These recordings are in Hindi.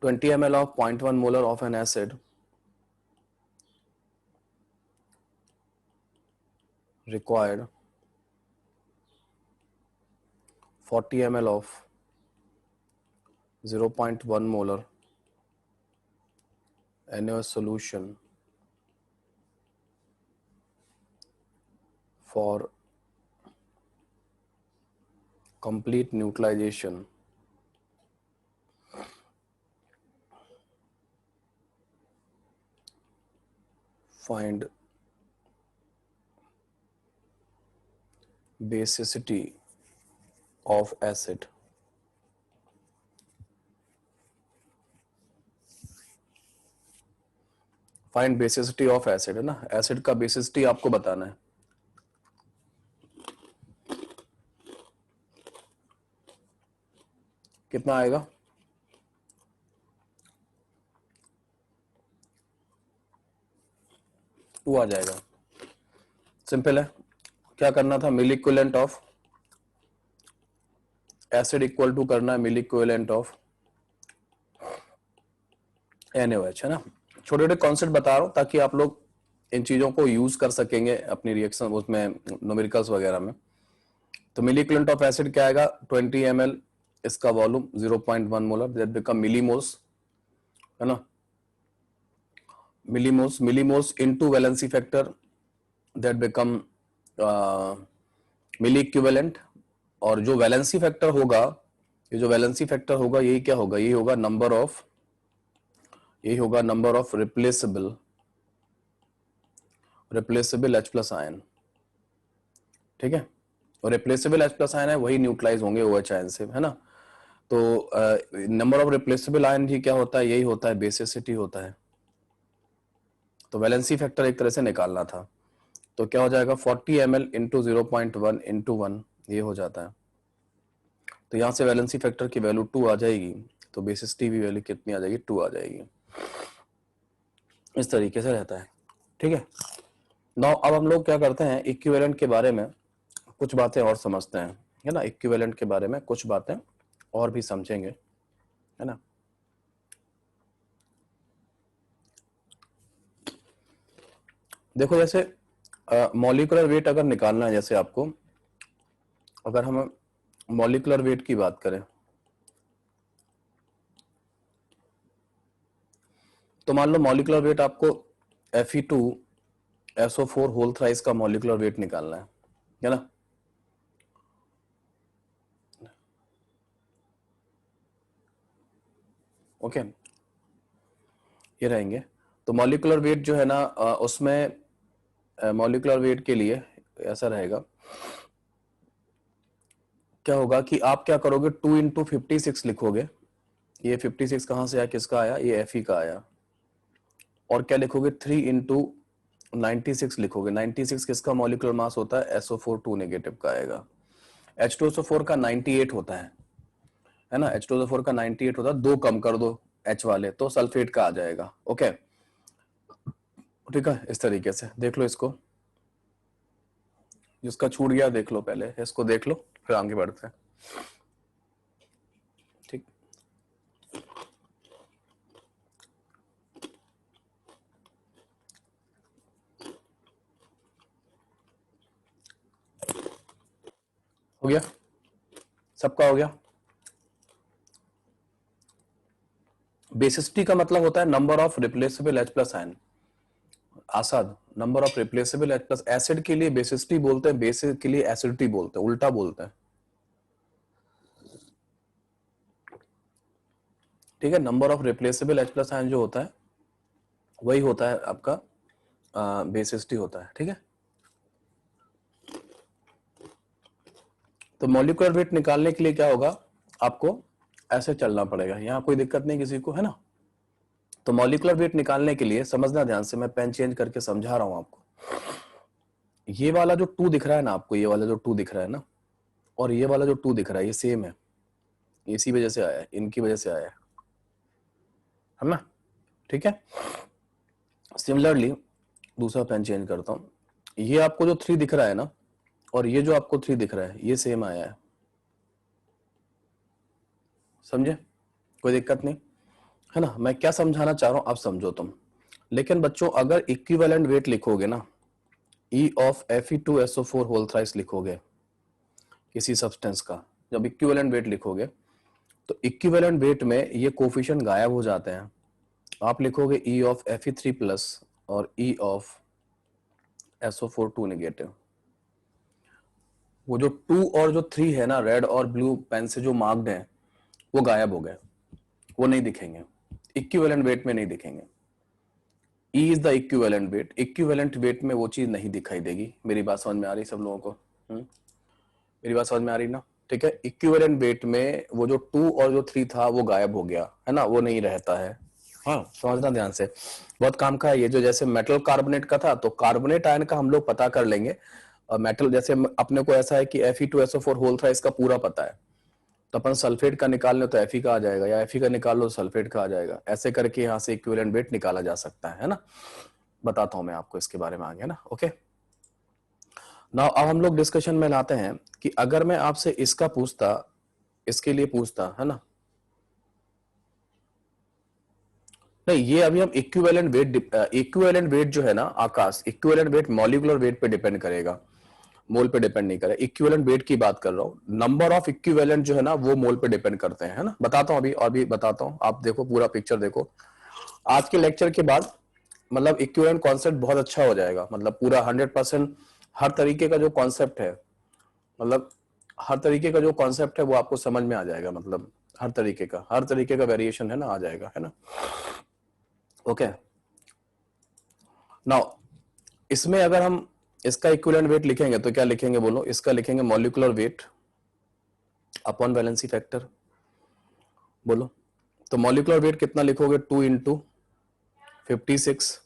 20 ml of 0.1 molar of an acid required 40 ml of 0.1 molar NaOH solution for complete neutralization find basicity of acid. Find basicity of acid है ना, एसिड का बेसिसिटी आपको बताना है। कितना आएगा? टू आ जाएगा। सिंपल है, क्या करना था, mil equivalent of acid equal to करना है मिल इक्विवेलेंट ऑफ NaOH, है ना। छोटे छोटे कॉन्सेप्ट बता रहा हूं ताकि आप लोग इन चीजों को यूज कर सकेंगे अपनी रिएक्शन उसमें, न्यूमेरिकल्स वगैरह में। तो मिली इक्विवेलेंट ऑफ एसिड क्या आएगा, 20 ml, इसका volume 0.1 molar, that become millimoles, है ना, millimoles into valency factor, that become milliequivalent. और जो वैलेंसी फैक्टर होगा, ये जो वैलेंसी फैक्टर होगा, यही क्या होगा, यही होगा number of replaceable H plus ion, ठीक है। और रिप्लेसेबल H प्लस आयन है, वही न्यूट्रलाइज होंगे OH आयन से, है ना। तो नंबर ऑफ रिप्लेसेबल आयन भी क्या होता है, यही होता है बेसिसिटी होता है। तो वैलेंसी फैक्टर एक तरह से निकालना था, तो क्या हो जाएगा 40 ml इंटू 0.1 इंटू 1, ये हो जाता है। तो यहां से वैलेंसी फैक्टर की वैल्यू 2 आ जाएगी, तो बेसिसिटी की वैल्यू कितनी आ जाएगी, 2 आ जाएगी। इस तरीके से रहता है, ठीक है। नाउ अब हम लोग क्या करते हैं, इक्विवेलेंट के बारे में कुछ बातें और समझते हैं, है ना। इक्विवेलेंट के बारे में कुछ बातें और भी समझेंगे, है ना। देखो जैसे मॉलिक्यूलर वेट अगर निकालना है, जैसे आपको, अगर हम मॉलिक्यूलर वेट की बात करें, तो मान लो मॉलिक्यूलर वेट आपको Fe2SO4 होल थ्राइस का मॉलिक्यूलर वेट निकालना है ना। ओके, ये रहेंगे। तो मॉलिक्यूलर वेट जो है ना, उसमें मॉलिक्यूलर वेट के लिए ऐसा रहेगा, क्या होगा कि आप क्या करोगे, 2 इंटू 56 लिखोगे। ये 56 कहां से आया, किसका आया, ये Fe का आया। और क्या लिखोगे, 3 इंटू 96 लिखोगे। 96 किसका मॉलिक्यूलर मास होता है, SO4 2 नेगेटिव का आएगा। H2SO4 का 98 होता है ना। H2SO4 का 98 होता है, 2 कम कर दो H वाले, तो सल्फेट का आ जाएगा। ओके, ठीक है। इस तरीके से देख लो इसको, जिसका छूट गया देख लो, पहले इसको देख लो, फिर आगे बढ़ते हैं, ठीक। हो गया, सबका हो गया। बेसिसिटी का मतलब होता है number of replaceable H plus ion. Asad, number of replaceable H plus, acid के लिए बेसिसिटी बोलते हैं, बेसिस के लिए एसिडिटी बोलते हैं, उल्टा बोलते हैं, ठीक है। Number of replaceable H plus ion जो होता है, वही होता है आपका बेसिसिटी होता है, ठीक है। तो मॉलिक्यूलर वेट निकालने के लिए क्या होगा, आपको ऐसे चलना पड़ेगा, यहां कोई दिक्कत नहीं किसी को, है ना। तो मॉलिक्यूलर वेट निकालने के लिए समझना ध्यान से, मैं पेन चेंज करके समझा रहा हूं आपको। ये वाला जो 2 दिख रहा है ना आपको, ये वाला जो 2 दिख रहा है ना, और ये वाला जो 2 दिख रहा है, ये सेम है, इसी वजह से आया है, इनकी वजह से आया है ना, ठीक है। सिमिलरली दूसरा पेन चेंज करता हूं, ये आपको जो 3 दिख रहा है ना, और ये जो आपको 3 दिख रहा है, ये सेम आया है, समझे, कोई दिक्कत नहीं। है ना। मैं क्या समझाना चाह रहा हूं आप समझो तुम। लेकिन बच्चों अगर इक्विवेलेंट वेट लिखोगे ना, E of Fe2SO4 whole thrice लिखोगे किसी सब्सटेंस का, जब इक्विवेलेंट वेट लिखोगे तो इक्विवेलेंट वेट में ये कोफिशिएंट गायब हो जाते हैं। आप लिखोगे E ऑफ Fe3 प्लस और E ऑफ SO4 2 नेगेटिव। वो जो 2 और जो 3 है ना, रेड और ब्लू पेन से जो मार्क्ड है, वो गायब हो गए, वो नहीं दिखेंगे, इक्विवेलेंट वेट में नहीं दिखेंगे। E is the equivalent weight, equivalent weight में वो चीज नहीं दिखाई देगी। मेरी बात समझ में आ रही सब लोगों को? मेरी बात समझ में आ रही ना? ठीक है, इक्विवेलेंट वेट में वो जो 2 और जो 3 था वो गायब हो गया है ना, वो नहीं रहता है। हाँ समझना ध्यान से, बहुत काम का है ये। जो जैसे मेटल कार्बोनेट का था, तो कार्बोनेट आयन का हम लोग पता कर लेंगे, और मेटल जैसे अपने को ऐसा है कि Fe2SO4 होल थ्राइस का पूरा पता है, तो अपन सल्फेट का निकाल लो तो Fe का आ जाएगा, या Fe का निकाल लो तो सल्फेट का आ जाएगा। ऐसे करके यहाँ से इक्विवेलेंट वेट निकाला जा सकता है ना। बताता हूं मैं आपको इसके बारे में आगे ना। ओके, नाउ अब हम लोग डिस्कशन में लाते हैं कि अगर मैं आपसे इसका पूछता, इसके लिए पूछता है ना, नहीं ये अभी हम इक्विवेलेंट वेट जो है ना आकाश, इक्विवेलेंट वेट मॉलिक्यूलर वेट पे डिपेंड करेगा, मोल पे डिपेंड नहीं करेगा। इक्विवेलेंट वेट की बात कर रहा हूं, नंबर ऑफ इक्विवेलेंट जो है ना वो मोल पे डिपेंड करते हैं, है ना। बताता हूं अभी, और भी बताता हूं, आप देखो पूरा पिक्चर देखो। आज के लेक्चर के बाद मतलब इक्विवेलेंट कॉन्सेप्ट बहुत अच्छा हो जाएगा, मतलब पूरा 100% हर तरीके का जो कॉन्सेप्ट है, मतलब हर तरीके का जो कॉन्सेप्ट है वो आपको समझ में आ जाएगा, मतलब हर तरीके का वेरिएशन है ना, आ जाएगा, है ना। ओके, नाउ इसमें अगर हम इसका इक्विवेलेंट वेट लिखेंगे तो क्या लिखेंगे बोलो? इसका लिखेंगे molecular weight upon valency factor. बोलो तो मॉलिक्यूलर वेट कितना लिखोगे? 2 इंटू 56,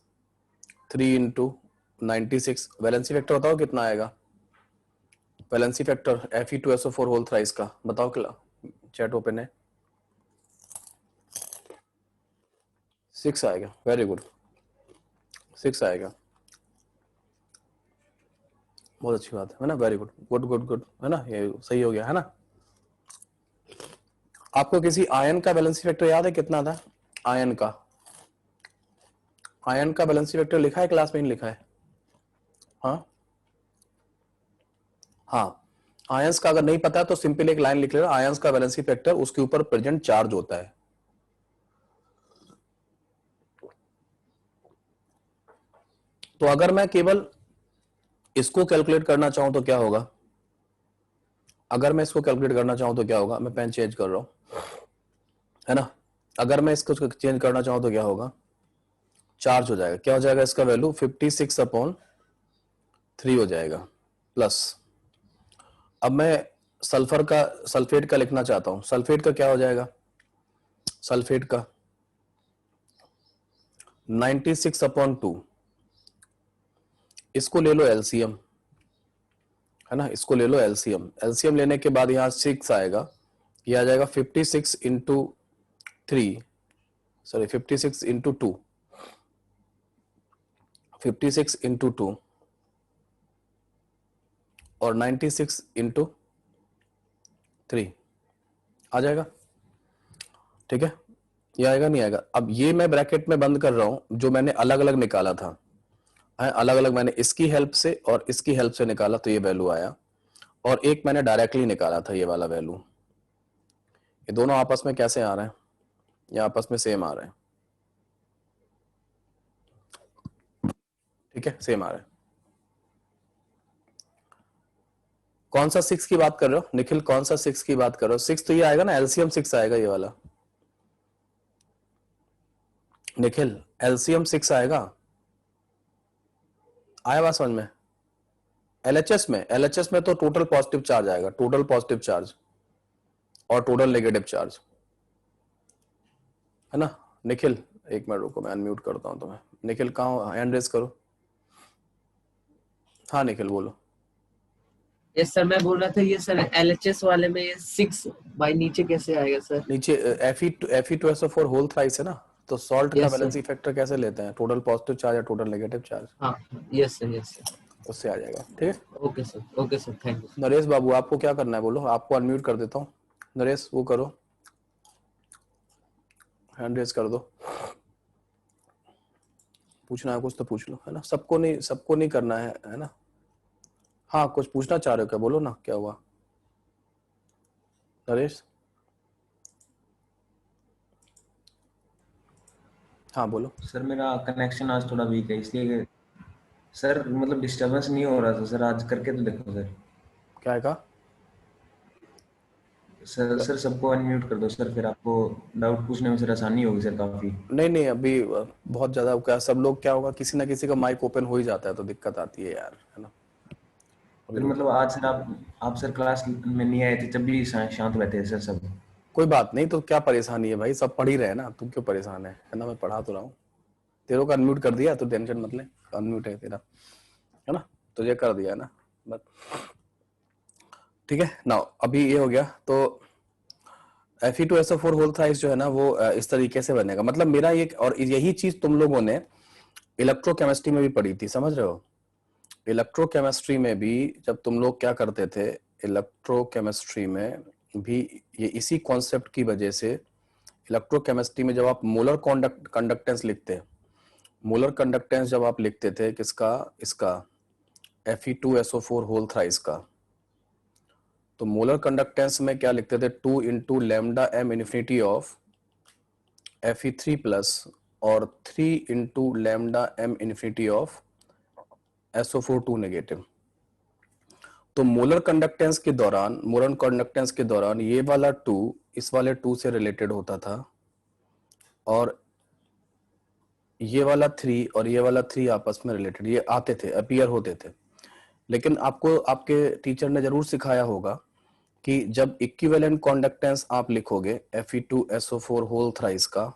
3 इंटू 96। वैलेंसी फैक्टर बताओ कितना आएगा? Valency factor Fe2SO4 whole thrice का बताओ, क्या चैट ओपन है? 6 आएगा, वेरी गुड, 6 आएगा, बहुत अच्छी बात है ना, very good, good good good, है ना, ये सही हो गया है ना। आपको किसी आयन का वैलेंसी फैक्टर याद है कितना था? आयन का, आयन का वैलेंसी फैक्टर लिखा है क्लास में? नहीं लिखा है? हाँ हाँ, आयंस का अगर नहीं पता है तो सिंपल एक लाइन लिख लेना, आयंस का वैलेंसी फैक्टर उसके ऊपर प्रेजेंट चार्ज होता है। तो अगर मैं केवल इसको कैलकुलेट करना चाहूं तो क्या होगा? अगर मैं इसको कैलकुलेट करना चाहूं तो क्या होगा? मैं पेन चेंज कर रहा हूं, है ना। अगर मैं इसको चेंज करना चाहूं तो क्या होगा? चार्ज हो जाएगा, क्या हो जाएगा? इसका वैल्यू 56/3 हो जाएगा प्लस। अब मैं सल्फर का, सल्फेट का लिखना चाहता हूं, सल्फेट का क्या हो जाएगा? सल्फेट का 96/2। इसको ले लो एलसीएम, है ना, इसको ले लो एलसीएम। एलसीएम लेने के बाद यहाँ 6 आएगा, ये आ जाएगा 56/3, सॉरी 56/2, 56/2 और 96/3 आ जाएगा। ठीक है, ये आएगा नहीं आएगा? अब ये मैं ब्रैकेट में बंद कर रहा हूं, जो मैंने अलग अलग निकाला था, अलग अलग मैंने इसकी हेल्प से और इसकी हेल्प से निकाला तो ये वैल्यू आया, और एक मैंने डायरेक्टली निकाला था ये वाला वैल्यू। ये दोनों आपस में कैसे आ रहे हैं? ये आपस में सेम आ रहे हैं, ठीक है, सेम आ रहे हैं। कौन सा 6 की बात कर रहे हो निखिल? कौन सा 6 की बात कर रहे हो? 6 तो ये आएगा ना, एलसीएम 6 आएगा ये वाला निखिल, एलसीएम 6 आएगा। आया बात समझ में? एलएचएस में तो टोटल पॉजिटिव चार्ज आएगा, टोटल पॉजिटिव चार्ज और टोटल नेगेटिव चार्ज, है ना। निखिल एक मिनट रुको, मैं अनम्यूट करता हूं तुम्हें। निखिल कहाँ? हैंड रेज करो। हाँ निखिल बोलो। यस सर, मैं बोल रहा था ये सर एलएचएस वाले में ये 6 बाई नीचे कैसे आएगा सर? नीचे Fe2SO4 होल थ्राइस है ना, तो सॉल्ट का यस सर। वैलेंसी फैक्टर कैसे लेते हैं? टोटल पॉजिटिव चार्ज या टोटल नेगेटिव चार्ज, हाँ यस सर, यस सर। उससे आ जाएगा। ठीक है okay sir, okay sir, thank you sir. Naresh babu, आपको क्या करना है बोलो? आपको अनम्यूट कर देता हूँ, नरेश वो करो, हैंड रेज कर दो, पूछना है कुछ तो पूछ लो, है ना। सबको नहीं करना है ना। हाँ कुछ पूछना चाह रहे हो क्या, बोलो ना, क्या हुआ नरेश? हाँ बोलो। सर मेरा कनेक्शन आज थोड़ा वीक है, इसलिए सर मतलब डिस्टरबेंस नहीं हो रहा था सर, आज करके तो देखो सर। क्या है कहा? सर सबको अनम्यूट कर दो सर, फिर आपको डाउट पूछने में सर आसानी होगी सर काफी। नहीं नहीं, अभी बहुत ज्यादा क्या, सब लोग क्या होगा, किसी ना किसी का माइक ओपन हो ही जाता है तो दिक्कत आती है यार, है ना। फिर अभी मतलब आज सर आप सर क्लास में नहीं आए थे जब भी शांत बैठे थे सर सब। कोई बात नहीं, तो क्या परेशानी है भाई, सब पढ़ ही रहे हैं ना, तुम क्यों परेशान है ना, मैं पढ़ा तो रहा हूँ। तेरे को अनम्यूट कर दिया तो टेंशन मत ले, अनम्यूट है तेरा, है ना, तुझे कर दिया ना बस। ठीक है ना, अभी ये हो गया तो Fe2SO4 होल थ्राइस जो है ना वो इस तरीके से बनेगा, मतलब मेरा ये, और यही चीज तुम लोगों ने इलेक्ट्रोकेमिस्ट्री में भी पढ़ी थी, समझ रहे हो। इलेक्ट्रोकेमिस्ट्री में भी जब तुम लोग क्या करते थे, इलेक्ट्रोकेमिस्ट्री में भी ये इसी कॉन्सेप्ट की वजह से, इलेक्ट्रोकेमिस्ट्री में जब आप मोलर कंडक्टेंस लिखते, मोलर कंडक्टेंस जब आप लिखते थे किसका, इसका Fe2SO4 होल थ्राइस का, तो मोलर कंडक्टेंस में क्या लिखते थे, 2 into lambda M infinity of Fe3 plus और 3 into lambda M infinity of SO4 negative. तो मोलर कंडक्टेंस के दौरान, मोलर कंडक्टेंस के दौरान ये वाला 2 इस वाले 2 से रिलेटेड होता था, और ये वाला 3 और ये वाला 3 आपस में रिलेटेड, ये आते थे, अपीयर होते थे। लेकिन आपको आपके टीचर ने जरूर सिखाया होगा कि जब इक्विवेलेंट कंडक्टेंस आप लिखोगे Fe2SO4 होल थ्राइस का,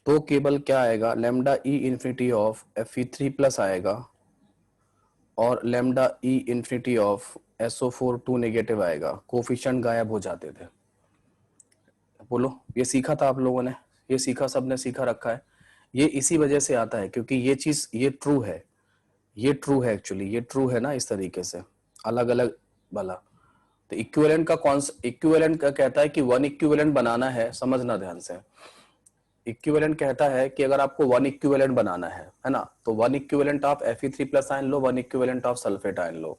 तो केवल क्या आएगा, lambda E infinity of Fe3 plus आएगा और lambda E infinity of SO4 2 negative आएगा, कोफिशिएंट गायब हो जाते थे। बोलो, ये सीखा था आप लोगों ने, ये सीखा, सबने सीखा रखा है। ये इसी वजह से आता है क्योंकि ये चीज, ये ट्रू है, ये ट्रू है एक्चुअली, ये ट्रू है ना, इस तरीके से अलग अलग वाला। तो इक्विवेलेंट का इक्विवेलेंट का कहता है कि वन इक्विवेलेंट बनाना है, समझना ध्यान से। इक्विवेलेंट कहता है कि अगर आपको वन इक्विवेलेंट बनाना है ना, तो one equivalent of Fe3 plus ion लो, one equivalent of sulphate ion लो।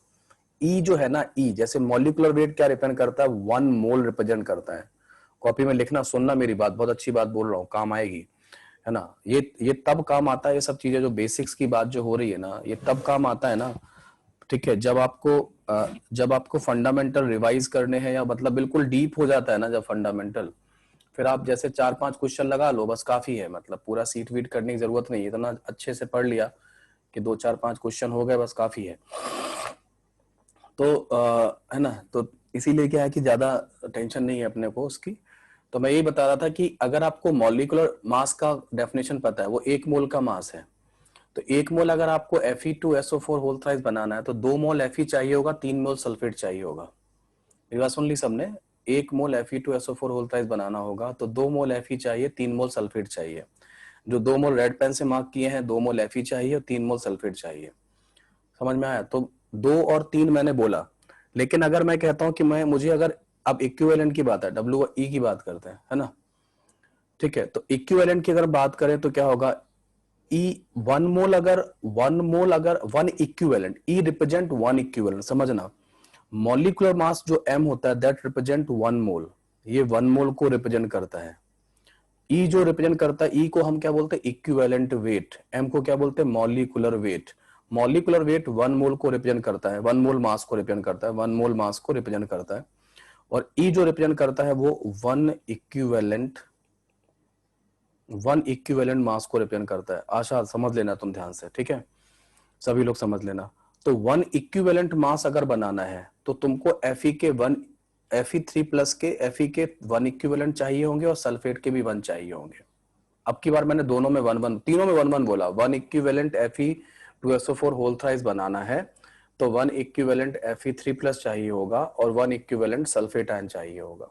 ई जो है ना, ई जैसे मॉलिक्यूलर वेट क्या रिप्रेजेंट करता है, 1 मोल रिप्रेजेंट करता है। कॉपी में लिखना, सुनना मेरी बात, बहुत अच्छी बात बोल रहा हूँ, काम आएगी, है ना। ये तब काम आता है, ये सब चीजें जो बेसिक्स की बात जो हो रही है ना, ये तब काम आता है ना, ठीक है, जब आपको फंडामेंटल रिवाइज करने हैं, या मतलब बिल्कुल डीप हो जाता है ना जब फंडामेंटल, फिर आप जैसे 4-5 क्वेश्चन लगा लो बस काफी है, मतलब पूरा सीट वीट करने की जरूरत नहीं है, इतना अच्छे से पढ़ लिया कि 2-4-5 क्वेश्चन हो गए बस काफी है। तो है ना, तो इसीलिए क्या है कि ज्यादा टेंशन नहीं है अपने को उसकी। तो मैं यही बता रहा था कि अगर आपको मॉलिक्यूलर मास का डेफिनेशन पता है, वो 1 मोल का मास है, तो 1 मोल अगर आपको Fe2SO4 होल थ्राइस बनाना है तो 2 मोल Fe चाहिए होगा, 3 मोल सल्फेट चाहिए होगा। ये बात सुन ली सबने, 1 मोल Fe2SO4 होल थ्राइस बनाना होगा तो 2 मोल Fe चाहिए, 3 मोल सल्फेट चाहिए। जो 2 मोल रेड पेन से मार्क किए हैं, 2 मोल Fe चाहिए और 3 मोल सल्फेट चाहिए। समझ में आया? तो 2 और 3 मैंने बोला, लेकिन अगर मैं कहता हूं कि मुझे अगर, अब इक्विवेलेंट की बात है, WE की बात करते हैं, है ना, ठीक है, तो इक्विवेलेंट की अगर बात करें तो क्या होगा, ई 1 मोल अगर 1 इक्विवेलेंट, ई रिप्रेजेंट 1 इक्विवेलेंट, समझना। मॉलिक्यूलर मास जो m होता है दैट रिप्रेजेंट 1 मोल, ये 1 मोल को रिप्रेजेंट करता है। ई जो रिप्रेजेंट करता है, ई को हम क्या बोलते हैं, इक्विवेलेंट वेट, m को क्या बोलते हैं, मॉलिक्यूलर वेट। मॉलिक्यूलर वेट 1 मोल को रिप्रेजेंट करता है, 1 मोल मास को रिप्रेजेंट करता है, 1 मोल मास को रिप्रेजेंट करता है। और ई जो रिप्रेजेंट करता है वो 1 इक्विवेलेंट मास को रिप्रेजेंट करता है। आशा समझ लेना तुम ध्यान से, ठीक है, सभी लोग समझ लेना। तो 1 इक्विवेलेंट मास अगर बनाना है तो तुमको Fe3 प्लस के Fe के 1 इक्विवेलेंट चाहिए होंगे और सल्फेट के भी 1 चाहिए होंगे। अब की बार मैंने दोनों में 1-1, तीनों में 1-1 बोला। 1 इक्विवेलेंट Fe2SO4 होल थ्राइस बनाना है तो 1 इक्विवेलेंट Fe3 प्लस चाहिए होगा और 1 इक्विवेलेंट सल्फेट आयन चाहिए होगा।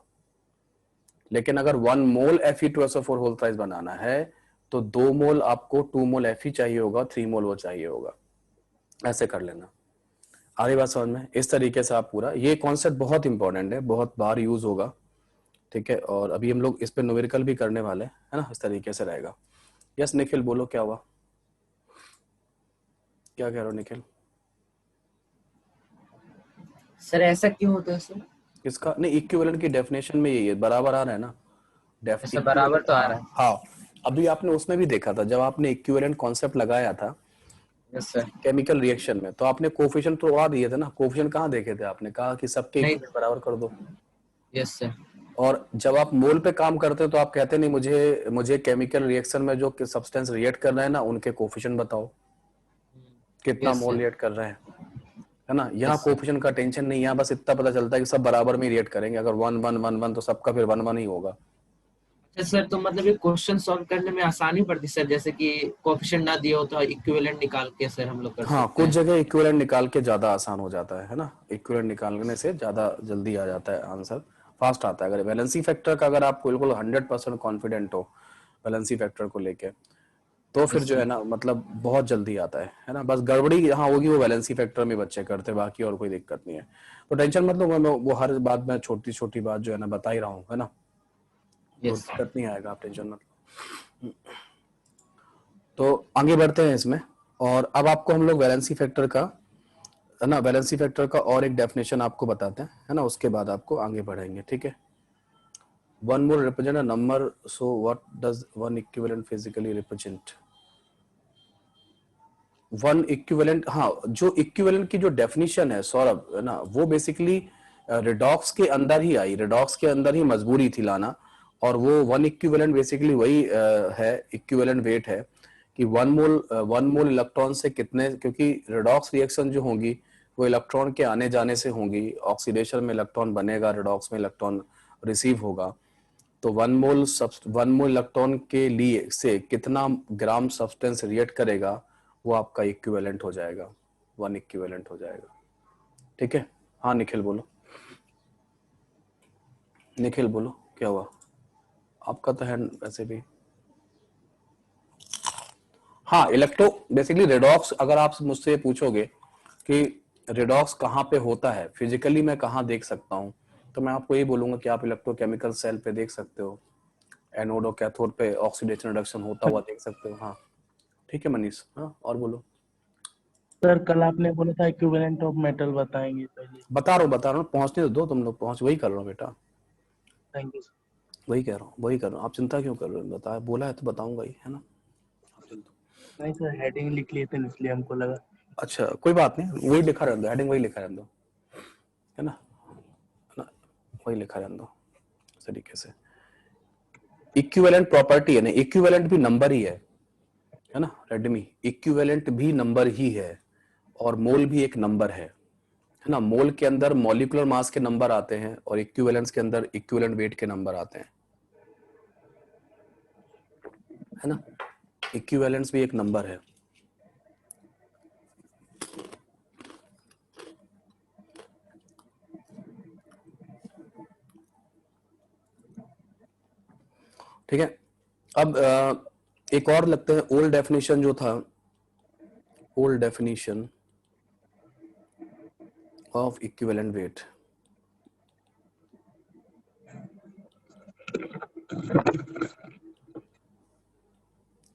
लेकिन अगर 1 मोल Fe2SO4 होल थ्राइस बनाना है तो 2 मोल आपको 2 मोल Fe चाहिए होगा, 3 मोल वो चाहिए होगा। ऐसे कर लेना, आगे बात समझ में। इस तरीके से आप पूरा, ये कॉन्सेप्ट बहुत इंपॉर्टेंट है, बहुत बार यूज होगा, ठीक है, और अभी हम लोग इस पे न्यूमेरिकल भी करने वाले हैं, है ना, इस तरीके से रहेगा। यस निखिल बोलो क्या हुआ, क्या कह रहे हो निखिल? सर ऐसा क्यों होता है सर? इसका नहीं, इक्विवेलेंट की डेफिनेशन में यही है, बराबर आ रहा है ना, ऐसा बराबर तो आ रहा है। हाँ, अभी आपने उसमें भी देखा था जब आपने इक्विवेलेंट कॉन्सेप्ट लगाया था यस सर। केमिकल रिएक्शन में, तो आपने कोफिशिएंट तो उड़ा दिए थे ना, कोफिशिएंट कहाँ देखे थे? आपने कहा कि सबके नहीं। इक्विवेलेंट बराबर कर दो। Yes sir. और जब आप मोल पे काम करते हो तो आप कहते नहीं मुझे मुझे केमिकल रिएक्शन में जो सब्सटेंस रिएक्ट कर रहे हैं ना उनके कोफिशिएंट बताओ, कितना यस मोल सर। रिएक्ट कर रहे हैं, है ना। यहाँ यस सर। कोफिशिएंट का टेंशन नहीं, यहाँ बस इतना पता चलता है कि सब बराबर में रिएक्ट करेंगे, अगर 1 1 1 1 तो सबका फिर 1 1 ही होगा। अच्छा सर, तो मतलब ये क्वेश्चन सॉल्व करने में आसानी पड़ती सर, जैसे कि कोएफिशिएंट ना दिया हो तो इक्विवेलेंट निकाल के सर हम लोग कर हाँ, सकते कुछ हैं। जगह इक्विवेलेंट निकाल के ज्यादा आसान हो जाता है ना, इक्विवेलेंट निकालने से ज्यादा जल्दी आ जाता है आंसर, फास्ट आता है। अगर वैलेंसी फैक्टर का अगर आप बिल्कुल 100% कॉन्फिडेंट हो वैलेंसी फैक्टर को लेके, तो फिर यस जो है सर। ना मतलब बहुत जल्दी आता है ना। बस गड़बड़ी यहाँ होगी वो वैलेंसी फैक्टर में बच्चे करते, बाकी और कोई दिक्कत नहीं है। तो टेंशन मतलब वो हर बात में छोटी छोटी बात जो है ना बता ही रहा हूँ, है ना, तो यस सर। दिक्कत नहीं आएगा, आप टेंशन मत। तो आगे बढ़ते हैं इसमें, और अब आपको हम लोग वैलेंसी फैक्टर का, है ना, वैलेंसी फैक्टर का और एक डेफिनेशन आपको बताते हैं, है ना, उसके बाद आपको आगे बढ़ेंगे, ठीक है। One mole represent a number, so what does one equivalent physically represent? One equivalent, हाँ, जो इक्विवेलेंट की जो डेफिनेशन है सौरभ, है ना, वो बेसिकली रिडॉक्स के अंदर ही आई, रिडॉक्स के अंदर ही मजबूरी थी लाना, और वो वन इक्विवेलेंट बेसिकली वही है, इक्विवेलेंट वेट है कि वन मोल इलेक्ट्रॉन से कितने, क्योंकि रिडॉक्स रिएक्शन जो होंगी वो इलेक्ट्रॉन के आने जाने से होंगी, ऑक्सीडेशन में इलेक्ट्रॉन बनेगा, रिडॉक्स में इलेक्ट्रॉन रिसीव होगा, तो वन मोल इलेक्ट्रॉन के लिए से कितना ग्राम सब्सटेंस रिएक्ट करेगा, वो आपका इक्विवेलेंट हो जाएगा, वन इक्विवेलेंट हो जाएगा, ठीक है। हाँ निखिल बोलो, निखिल बोलो क्या हुआ, आपका तो है वैसे भी। हाँ, इलेक्ट्रो बेसिकली रेडॉक्स, अगर आप मुझसे पूछोगे कि रेडॉक्स कहाँ पे होता है फिजिकली, मैं कहाँ देख सकता हूँ, तो मैं आपको यही बोलूंगा कि आप इलेक्ट्रोकेमिकल सेल पे देख सकते हो, एनोड और कैथोड पे ऑक्सीडेशन रिडक्शन होता हुआ देख सकते हो। हाँ ठीक है मनीष, हाँ और बोलो। सर कल आपने बोला था इक्विवेलेंट ऑफ मेटल बताएंगे पहले। बता रहा हूँ, पहुंचने तो दो, तुम लोग पहुंच, वही कर रहा हूँ बेटा, थैंक यू सर। वही कह रहा हूँ, वही कर रहा हूँ, आप चिंता क्यों कर रहे हो, बताया बोला है तो बताऊंगा ही, है ना। आप चिंता, नहीं सर, हेडिंग लिख लिए थे इसलिए हमको लगा। अच्छा कोई बात नहीं, वही लिखा रहने दो, हेडिंग वही लिखा रहने दो, है ना, वही लिखा रहने दो इस तरीके से। इक्विवेलेंट प्रॉपर्टी है ना, इक्विवेलेंट भी नंबर ही है ना रेडमी, इक्विवेलेंट भी नंबर ही है, और मोल भी एक नंबर है ना। मोल के अंदर मॉलिक्यूलर मास के नंबर आते हैं, और इक्विवेलेंस के अंदर इक्विवेलेंट वेट के नंबर आते हैं, है ना। इक्विवेलेंस भी एक नंबर है। ठीक है, अब एक और लगते हैं, ओल्ड डेफिनेशन जो था, old definition of equivalent weight,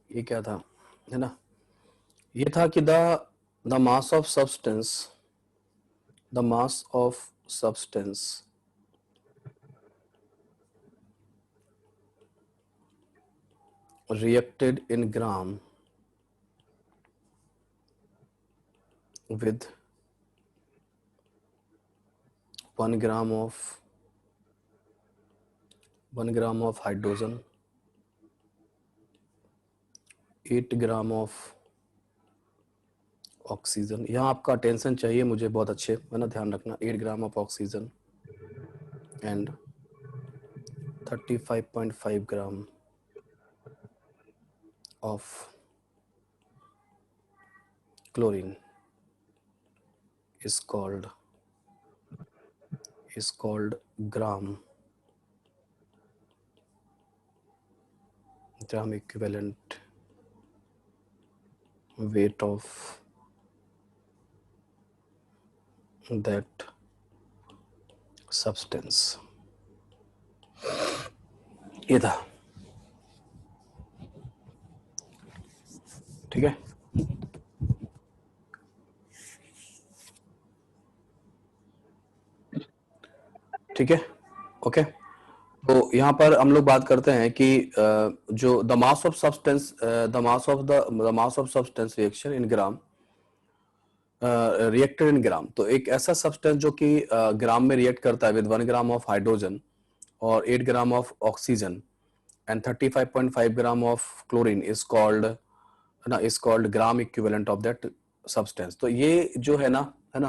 ये क्या था, है ना, ये था कि the mass of substance, the mass of substance reacted in gram with 1 gram of 1 gram of hydrogen, 8 gram of oxygen. यहाँ आपका अटेंशन चाहिए मुझे बहुत अच्छे, है ना, ध्यान रखना, 8 gram of oxygen and 35.5 gram of chlorine is called gram equivalent weight of that substance। ये था, ठीक है। ठीक है, ओके। तो यहाँ पर हम लोग बात करते हैं कि जो the mass of substance, the mass of substance reaction in gram, reacted in gram. तो एक ऐसा सब्सटेंस जो कि ग्राम में रिएक्ट करता है विद 1 ग्राम ऑफ हाइड्रोजन और 8 gram of oxygen and 35.5 gram of chlorine is called, है ना, is called gram equivalent of that substance. तो ये जो है ना, है ना,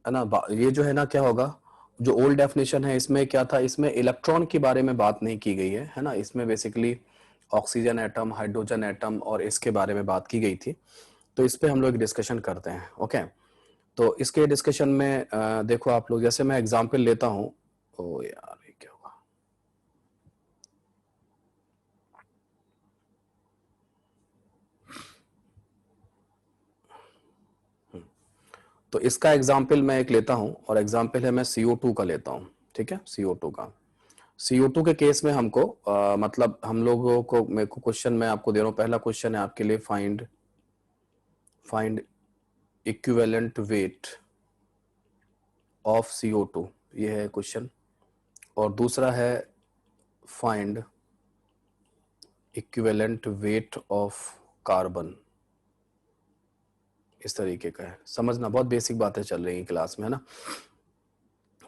है ना, ये जो है ना, क्या होगा, जो ओल्ड डेफिनेशन है इसमें क्या था, इसमें इलेक्ट्रॉन के बारे में बात नहीं की गई है ना, इसमें basically oxygen atom, hydrogen atom और इसके बारे में बात की गई थी। तो इस पे हम लोग डिस्कशन करते हैं, ओके। तो इसके डिस्कशन में देखो आप लोग, जैसे मैं एग्जांपल लेता हूं, ओ यार ये क्या हुआ, तो इसका एग्जाम्पल मैं एक लेता हूं और एग्जाम्पल है मैं CO2 का लेता हूं, ठीक है, CO2 का। CO2 के केस में हमको मतलब हम लोगों को, मेरे को क्वेश्चन मैं आपको दे रहा हूं, पहला क्वेश्चन है आपके लिए, find equivalent weight of CO2, ये है क्वेश्चन। और दूसरा है find equivalent weight of carbon, इस तरीके का है। समझना, बहुत बेसिक बातें चल रही हैं क्लास में, है ना।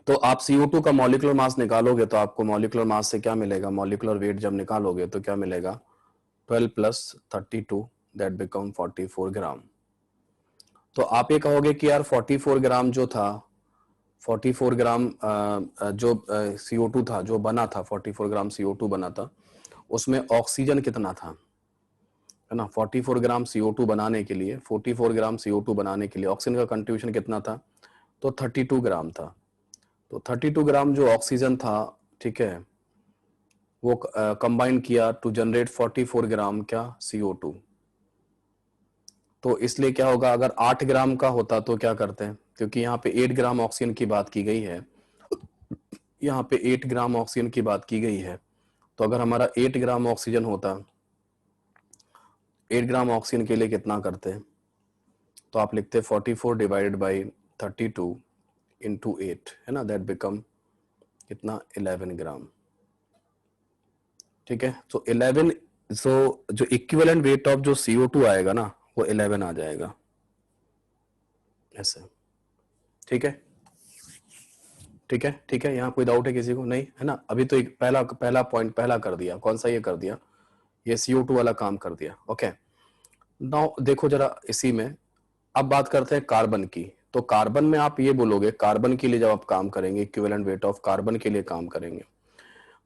तो आप CO2 का मॉलिक्यूलर मास निकालोगे तो आपको मॉलिक्यूलर मास से क्या मिलेगा, मॉलिक्यूलर वेट जब निकालोगे तो क्या मिलेगा, 12 + 32 दैट बिकम 44 ग्राम। तो आप ये कहोगे कि यार 44 ग्राम जो था, 44 ग्राम जो CO2 था जो बना था, 44 ग्राम CO2 बना था, उसमें ऑक्सीजन कितना था, है ना। 44 ग्राम CO2 बनाने के लिए, 44 ग्राम CO2 बनाने के लिए ऑक्सीजन का कंट्रीब्यूशन कितना था, तो 32 ग्राम था। तो 32 ग्राम जो ऑक्सीजन था, ठीक है, वो कंबाइन किया टू जनरेट 44 ग्राम क्या, CO2। तो इसलिए क्या होगा, अगर 8 ग्राम का होता तो क्या करते हैं, क्योंकि यहाँ पे 8 ग्राम ऑक्सीजन की बात की गई है, यहाँ पे 8 ग्राम ऑक्सीजन की बात की गई है, तो अगर हमारा 8 ग्राम ऑक्सीजन होता, 8 ग्राम ऑक्सीजन के लिए कितना करते हैं, तो आप लिखते 44 डिवाइडेड बाई 32 इंटू 8, है ना, दैट बिकम कितना, 11 ग्राम, ठीक है। तो 11, सो जो इक्विवेलेंट वेट ऑफ जो CO2 आएगा ना, वो 11 आ जाएगा ऐसे, ठीक है, ठीक है, ठीक है। यहाँ कोई डाउट है किसी को, नहीं, है ना। अभी तो एक पहला पॉइंट पहला कर दिया, कौन सा, ये कर दिया, ये CO2 वाला काम कर दिया, ओके। नाउ देखो जरा इसी में, अब बात करते हैं कार्बन की। तो कार्बन में आप ये बोलोगे, कार्बन के लिए जब आप काम करेंगे, इक्विवेलेंट वेट ऑफ कार्बन के लिए काम करेंगे,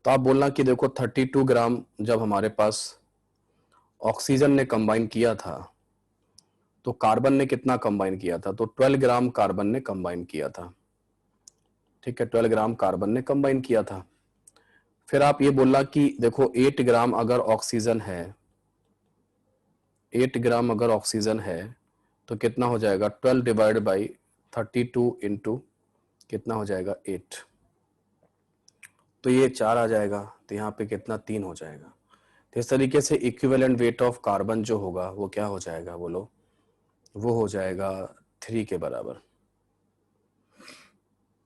तो आप बोलना कि देखो 32 ग्राम जब हमारे पास ऑक्सीजन ने कंबाइन किया था, तो कार्बन ने कितना कंबाइन किया था, तो 12 ग्राम कार्बन ने कंबाइन किया था, ठीक है, 12 ग्राम कार्बन ने कंबाइन किया था। फिर आप ये बोलना कि देखो 8 ग्राम अगर ऑक्सीजन है, 8 ग्राम अगर ऑक्सीजन है तो कितना हो जाएगा, 12 डिवाइड बाई 32 इंटू कितना हो जाएगा, 8, तो ये 4 आ जाएगा, तो यहाँ पे कितना, 3 हो जाएगा। तो इस तरीके से इक्विवेलेंट वेट ऑफ कार्बन जो होगा वो क्या हो जाएगा, बोलो, वो हो जाएगा 3 के बराबर,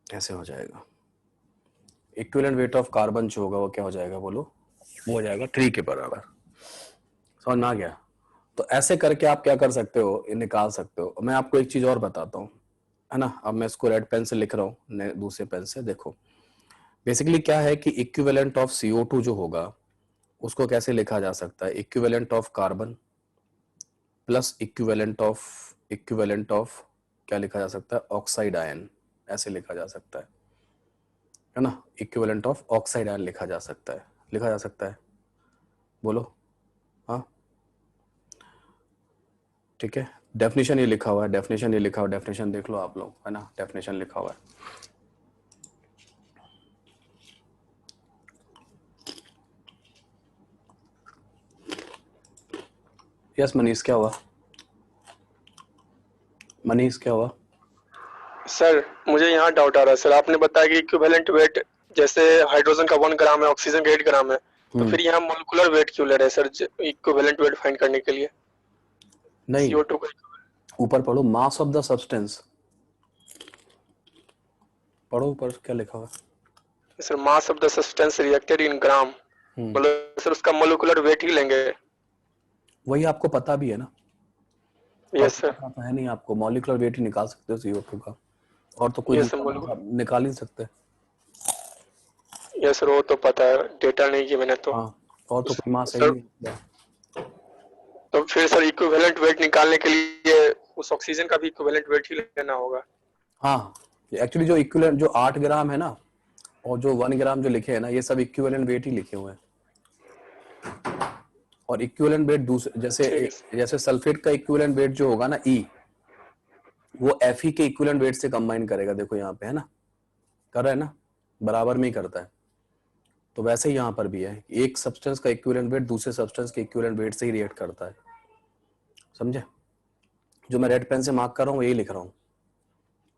ऐसे हो जाएगा। इक्विवेलेंट वेट ऑफ कार्बन जो होगा वो क्या हो जाएगा, बोलो, वो हो जाएगा 3 के बराबर। समझ में आ गया। तो ऐसे करके आप क्या कर सकते हो, ये निकाल सकते हो। मैं आपको एक चीज और बताता हूँ, है ना। अब मैं इसको रेड पेन से लिख रहा हूँ, दूसरे पेन से, देखो बेसिकली क्या है कि इक्विवेलेंट ऑफ CO2 जो होगा उसको कैसे लिखा जा सकता है, equivalent of carbon plus equivalent of क्या लिखा जा सकता है, ऑक्साइड आयन, ऐसे लिखा जा सकता है ना। इक्विवेलेंट ऑफ ऑक्साइड आयन लिखा जा सकता है, लिखा जा सकता है, बोलो, हाँ, ठीक है। डेफिनेशन ये लिखा हुआ है, डेफिनेशन ये लिखा हुआ है, डेफिनेशन देख लो आप लोग, है ना, डेफिनेशन लिखा हुआ है। यस मनीष, क्या हुआ, मनीष क्या हुआ। सर मुझे यहाँ डाउट आ रहा है सर, आपने बताया कि इक्विवेलेंट वेट जैसे हाइड्रोजन का 1 ग्राम है, ऑक्सीजन का 8 ग्राम है, तो फिर यहाँ मोलिकुलर वेट क्यों ले रहे हैं सर इक्विवेलेंट वेट फाइंड करने के लिए? नहीं, CO2 का ऊपर पढ़ो, मास ऑफ द सब्सटेंस पढ़ो, ऊपर क्या लिखा हुआ है? Sir mass of the substance reacted in gram, मतलब सर उसका मोलिकुलर वेट ही लेंगे। वही आपको पता भी है ना? Yes sir. पता तो है नहीं आपको, मॉलिक्यूलर वेट ही निकाल सकते हो CO2 का, और तो कोई यस सर, दूसरा मास आप निकाल ही नहीं सकते। यस सर, वो तो पता है, डेटा नहीं किया मैंने तो। हाँ, और तो कोई मास है सर ही नहीं। तो फिर सर इक्विवेलेंट वेट निकालने के लिए उस ऑक्सीजन का भी इक्विवेलेंट वेट ही लेना होगा। हाँ, एक्चुअली जो इक्विवेलेंट जो 8 ग्राम है ना, और जो 1 ग्राम जो लिखे हैं ना, ये सब इक्विवेलेंट वेट ही लिखे हुए हैं। और इक्विवेलेंट वेट दूसरे, जैसे सल्फेट का इक्विवेलेंट वेट जो होगा ना E, वो Fe के इक्विवेलेंट वेट से कंबाइन करेगा। देखो यहाँ पे है ना, कर रहा है ना, बराबर में ही करता है। तो वैसे ही यहाँ पर भी है, एक सब्सटेंस का इक्विवेलेंट वेट दूसरे सब्सटेंस के इक्विवेलेंट वेट से ही रिएक्ट करता है। समझे? जो मैं रेड पेन से मार्क कर रहा हूँ यही लिख रहा हूँ,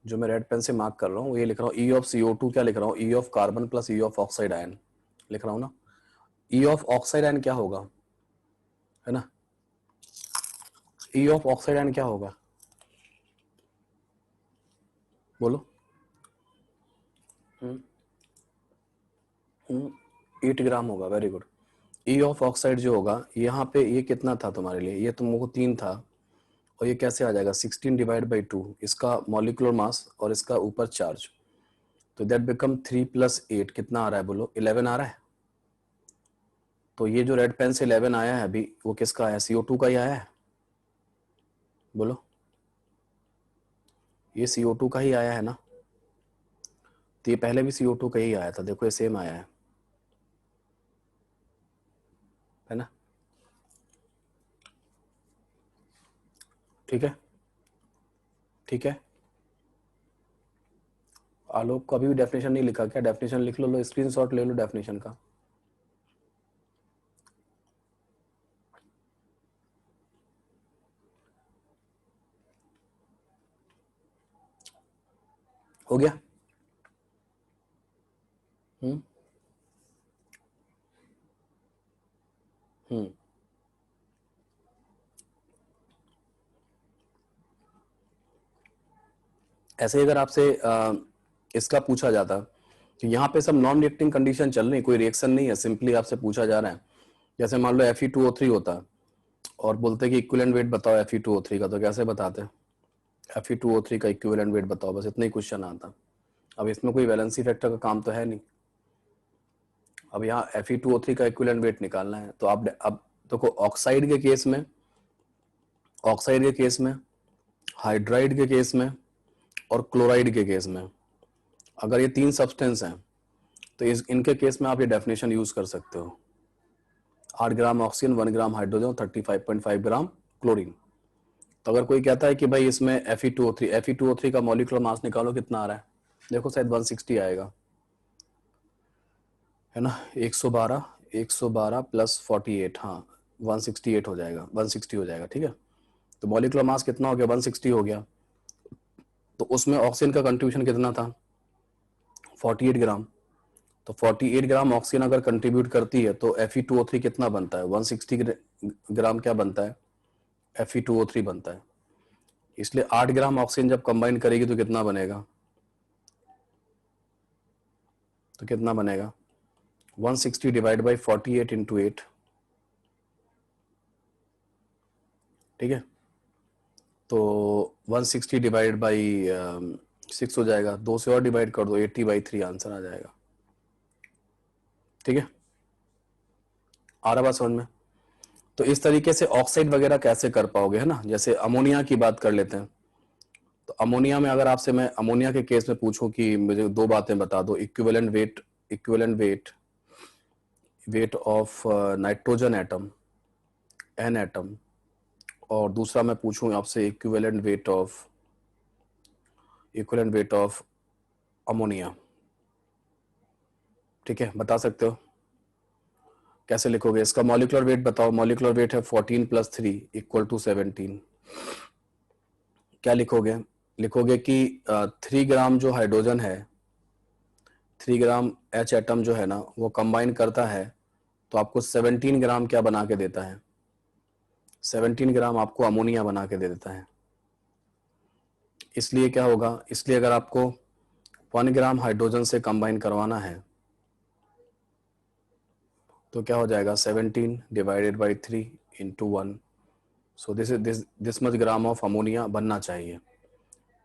जो मैं रेड पेन से मार्क कर रहा हूँ ये लिख रहा हूँ। E ऑफ CO2 क्या लिख रहा हूँ? E of carbon plus E of oxide ion लिख रहा हूँ ना। E ऑफ ऑक्साइड आयन क्या होगा, है ना? E ऑफ ऑक्साइड आयन क्या होगा, बोलो? 8 ग्राम होगा। Very good. E of oxide जो होगा, यहाँ पे ये कितना था तुम्हारे लिए? ये तुमको 3 था, और ये कैसे आ जाएगा? 16 डिवाइड बाई 2, इसका मॉलिक्यूलर मास और इसका ऊपर चार्ज, तो दैट बिकम 3 प्लस 8 कितना आ रहा है, बोलो? 11 आ रहा है। तो ये जो रेड पेन से 11 आया है अभी, वो किसका आया? CO2 का ही आया है, बोलो? ये CO2 का ही आया है ना? तो ये पहले भी CO2 का ही आया था, देखो ये सेम आया है ना? ठीक है, ठीक है। आलोक को अभी भी डेफिनेशन नहीं लिखा क्या? डेफिनेशन लिख लो, स्क्रीनशॉट ले लो डेफिनेशन का। हो गया? हम्म हम्म ऐसे ही अगर आपसे इसका पूछा जाता कि यहाँ पे सब नॉन रिएक्टिंग कंडीशन चल रही, कोई रिएक्शन नहीं है, सिंपली आपसे पूछा जा रहा है, जैसे मान लो Fe2O3 होता है और बोलते कि इक्विवेलेंट वेट बताओ Fe2O3 का, तो कैसे बताते? Fe2O3 का इक्विवेलेंट वेट बताओ, बस इतना ही क्वेश्चन आता। अब इसमें कोई वैलेंसी फैक्टर का काम तो है नहीं। अब यहाँ Fe2O3 का इक्विवेलेंट वेट निकालना है, तो आप अब देखो, ऑक्साइड के केस में, हाइड्राइड के केस में और क्लोराइड के केस में, अगर ये 3 सब्सटेंस हैं तो इनके केस में आप ये डेफिनेशन यूज कर सकते हो। 8 ग्राम ऑक्सीजन, 1 ग्राम हाइड्रोजन, 35.5 ग्राम क्लोरीन। तो अगर कोई कहता है कि भाई इसमें Fe2O3 का मॉलिक्यूलर मास निकालो, कितना आ रहा है? देखो शायद 160 आएगा, है ना? 112 प्लस 48, हाँ 168 हो जाएगा, 160 हो जाएगा। ठीक है, तो मॉलिक्यूलर मास कितना हो गया? 160 हो गया। तो उसमें ऑक्सीजन का कंट्रीब्यूशन कितना था? 48 ग्राम। तो 48 ग्राम ऑक्सीजन अगर कंट्रीब्यूट करती है तो Fe2O3 कितना बनता है? 160 ग्राम क्या बनता है? Fe2O3 बनता है। इसलिए 8 ग्राम ऑक्सीजन जब कंबाइन करेगी तो कितना बनेगा? 160 डिवाइड बाई 48 इंटू 8। ठीक है, तो 160 डिवाइड बाई 6 हो जाएगा, 2 से और डिवाइड कर दो, 80/3 आंसर आ जाएगा। ठीक है, आ रहा बात समझ में? तो इस तरीके से ऑक्साइड वगैरह कैसे कर पाओगे, है ना? जैसे अमोनिया की बात कर लेते हैं, तो अमोनिया में अगर आपसे मैं अमोनिया के केस में पूछूं कि मुझे 2 बातें बता दो, equivalent weight of nitrogen atom, an atom, और दूसरा मैं पूछूं आपसे इक्विवेलेंट वेट ऑफ अमोनिया, ठीक है, बता सकते हो? कैसे लिखोगे इसका मॉलिक्यूलर वेट बताओ? मॉलिक्यूलर वेट है 14 + 3 = 17। क्या लिखोगे? लिखोगे कि 3 ग्राम जो हाइड्रोजन है, 3 ग्राम H एटम जो है ना वो कंबाइन करता है तो आपको 17 ग्राम क्या बना के देता है, 17 ग्राम आपको अमोनिया बना के दे देता है। इसलिए क्या होगा, इसलिए अगर आपको 1 ग्राम हाइड्रोजन से कंबाइन करवाना है तो क्या हो जाएगा, 17 divided by 3 into 1, so this much gram of ammonia बनना चाहिए।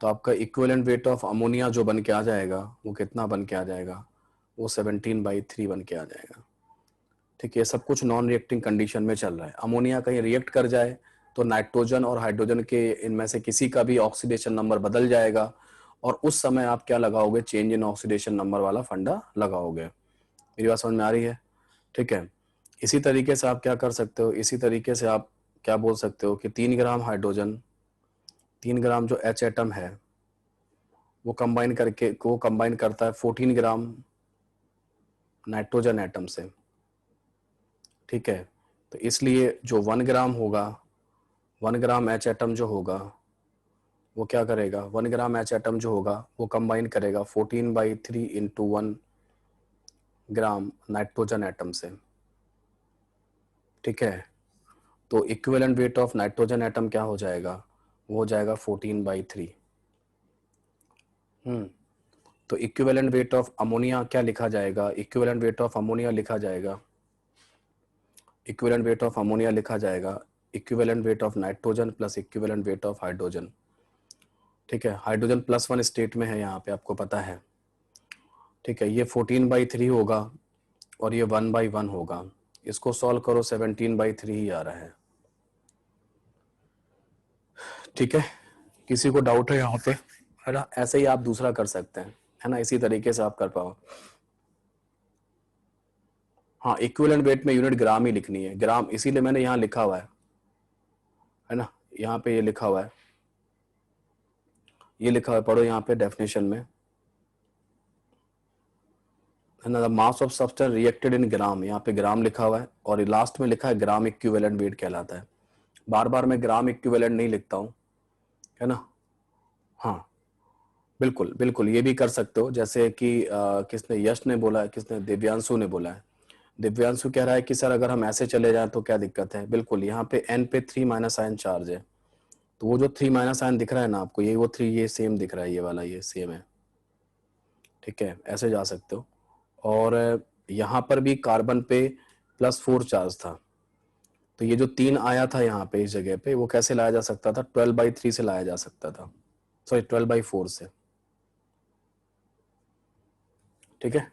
तो आपका इक्विवेलेंट वेट ऑफ अमोनिया जो बन के आ जाएगा वो कितना बन के आ जाएगा, वो 17/3 बन के आ जाएगा। ठीक है, ये सब कुछ नॉन रिएक्टिंग कंडीशन में चल रहा है। अमोनिया कहीं रिएक्ट कर जाए तो नाइट्रोजन और हाइड्रोजन के इनमें से किसी का भी ऑक्सीडेशन नंबर बदल जाएगा और उस समय आप क्या लगाओगे, चेंज इन ऑक्सीडेशन नंबर वाला फंडा लगाओगे। मेरी बात समझ में आ रही है? ठीक है, इसी तरीके से आप क्या कर सकते हो, इसी तरीके से आप क्या बोल सकते हो कि 3 ग्राम हाइड्रोजन, 3 ग्राम जो H एटम है वो कंबाइन करता है 14 ग्राम नाइट्रोजन एटम से। ठीक है, तो इसलिए जो 1 ग्राम होगा, 1 ग्राम H एटम जो होगा वो क्या करेगा, 1 ग्राम H एटम जो होगा वो कंबाइन करेगा 14/3 इंटू 1 ग्राम नाइट्रोजन एटम से। ठीक है, तो equivalent weight of nitrogen atom क्या हो जाएगा, वो हो जाएगा 14/3। तो इक्विवेलेंट वेट ऑफ अमोनिया क्या लिखा जाएगा, इक्विवेलेंट वेट ऑफ अमोनिया लिखा जाएगा, इक्विवेलेंट वेट ऑफ अमोनिया लिखा जाएगा equivalent weight of nitrogen plus equivalent weight of hydrogen. ठीक है, हाइड्रोजन +1 स्टेट में है यहाँ पे, आपको पता है। ठीक है, ये 14/3 होगा और ये 1/1 होगा। इसको सॉल्व करो, 17/3 ही आ रहा है। ठीक है, किसी को डाउट है यहाँ पे, है ना? ऐसे ही आप दूसरा कर सकते हैं, है ना, इसी तरीके से आप कर पाओ। हाँ, इक्विवेलेंट वेट में यूनिट ग्राम ही लिखनी है, ग्राम, इसीलिए मैंने यहाँ लिखा हुआ है ना, यहाँ पे ये लिखा हुआ है, ये लिखा हुआ है, पढ़ो यहाँ पे डेफिनेशन में, है ना, the mass of substance reacted in gram, यहाँ पे ग्राम लिखा हुआ है और लास्ट में लिखा है ग्राम इक्विवेलेंट वेट कहलाता है। बार बार मैं ग्राम इक्विवेलेंट नहीं लिखता हूँ, है ना। हाँ बिल्कुल बिल्कुल, ये भी कर सकते हो, जैसे कि किसने, यश ने बोला है, किसने, दिव्यांशु ने बोला है। दिव्यांशु कह रहा है कि सर अगर हम ऐसे चले जाएं तो क्या दिक्कत है। बिल्कुल, यहाँ पे n पे 3 साइन चार्ज है, तो वो जो 3 साइन दिख रहा है ना आपको, ये वो 3 ये सेम दिख रहा है, ये वाला ये सेम है। ठीक है, ऐसे जा सकते हो। और यहाँ पर भी कार्बन पे +4 चार्ज था, तो ये जो 3 आया था यहाँ पे इस जगह पे, वो कैसे लाया जा सकता था, 12/3 से लाया जा सकता था, सॉरी 12/4 से। ठीक है,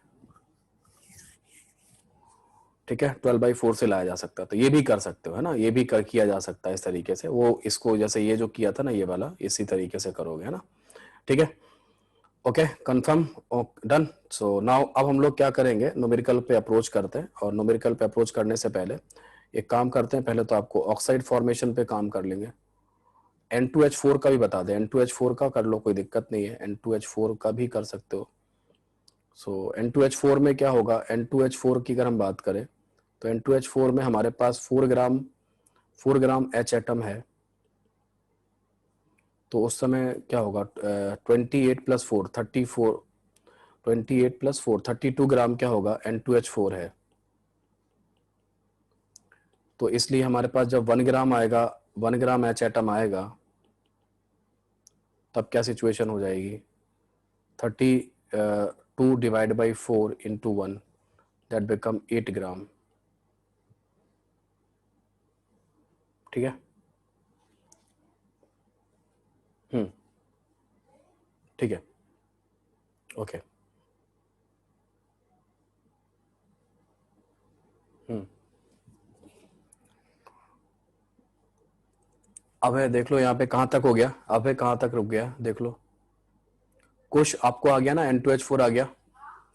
ठीक है, 12/4 से लाया जा सकता है, तो ये भी कर सकते हो, है ना, ये भी किया जा सकता है इस तरीके से। वो इसको जैसे ये जो किया था ना ये वाला, इसी तरीके से करोगे, है ना। ठीक है, okay, confirm, done. So now अब हम लोग क्या करेंगे, न्यूमेरिकल पे अप्रोच करते हैं, और न्यूमेरिकल पे अप्रोच करने से पहले एक काम करते हैं, पहले तो आपको ऑक्साइड फॉर्मेशन पे काम कर लेंगे। N2H4 का भी बता दें, N2H4 का कर लो, कोई दिक्कत नहीं है, N2H4 का भी कर सकते हो। सो N2H4 में क्या होगा, N2H4 की अगर हम बात करें तो N2H4 में हमारे पास 4 ग्राम H एटम है, तो उस समय क्या होगा, 28 + 4 34, 28 + 4 32 ग्राम क्या होगा, N2H4 है। तो इसलिए हमारे पास जब 1 ग्राम आएगा, 1 ग्राम H एटम आएगा, तब क्या सिचुएशन हो जाएगी, 32 divide by 4 into 1, that become 8 ग्राम। ठीक है, ठीक है, ओके। अब है, देख लो यहाँ पे कहाँ तक हो गया, अब है कहाँ तक रुक गया, देख लो। कुछ आपको आ गया ना, N2H4 आ गया।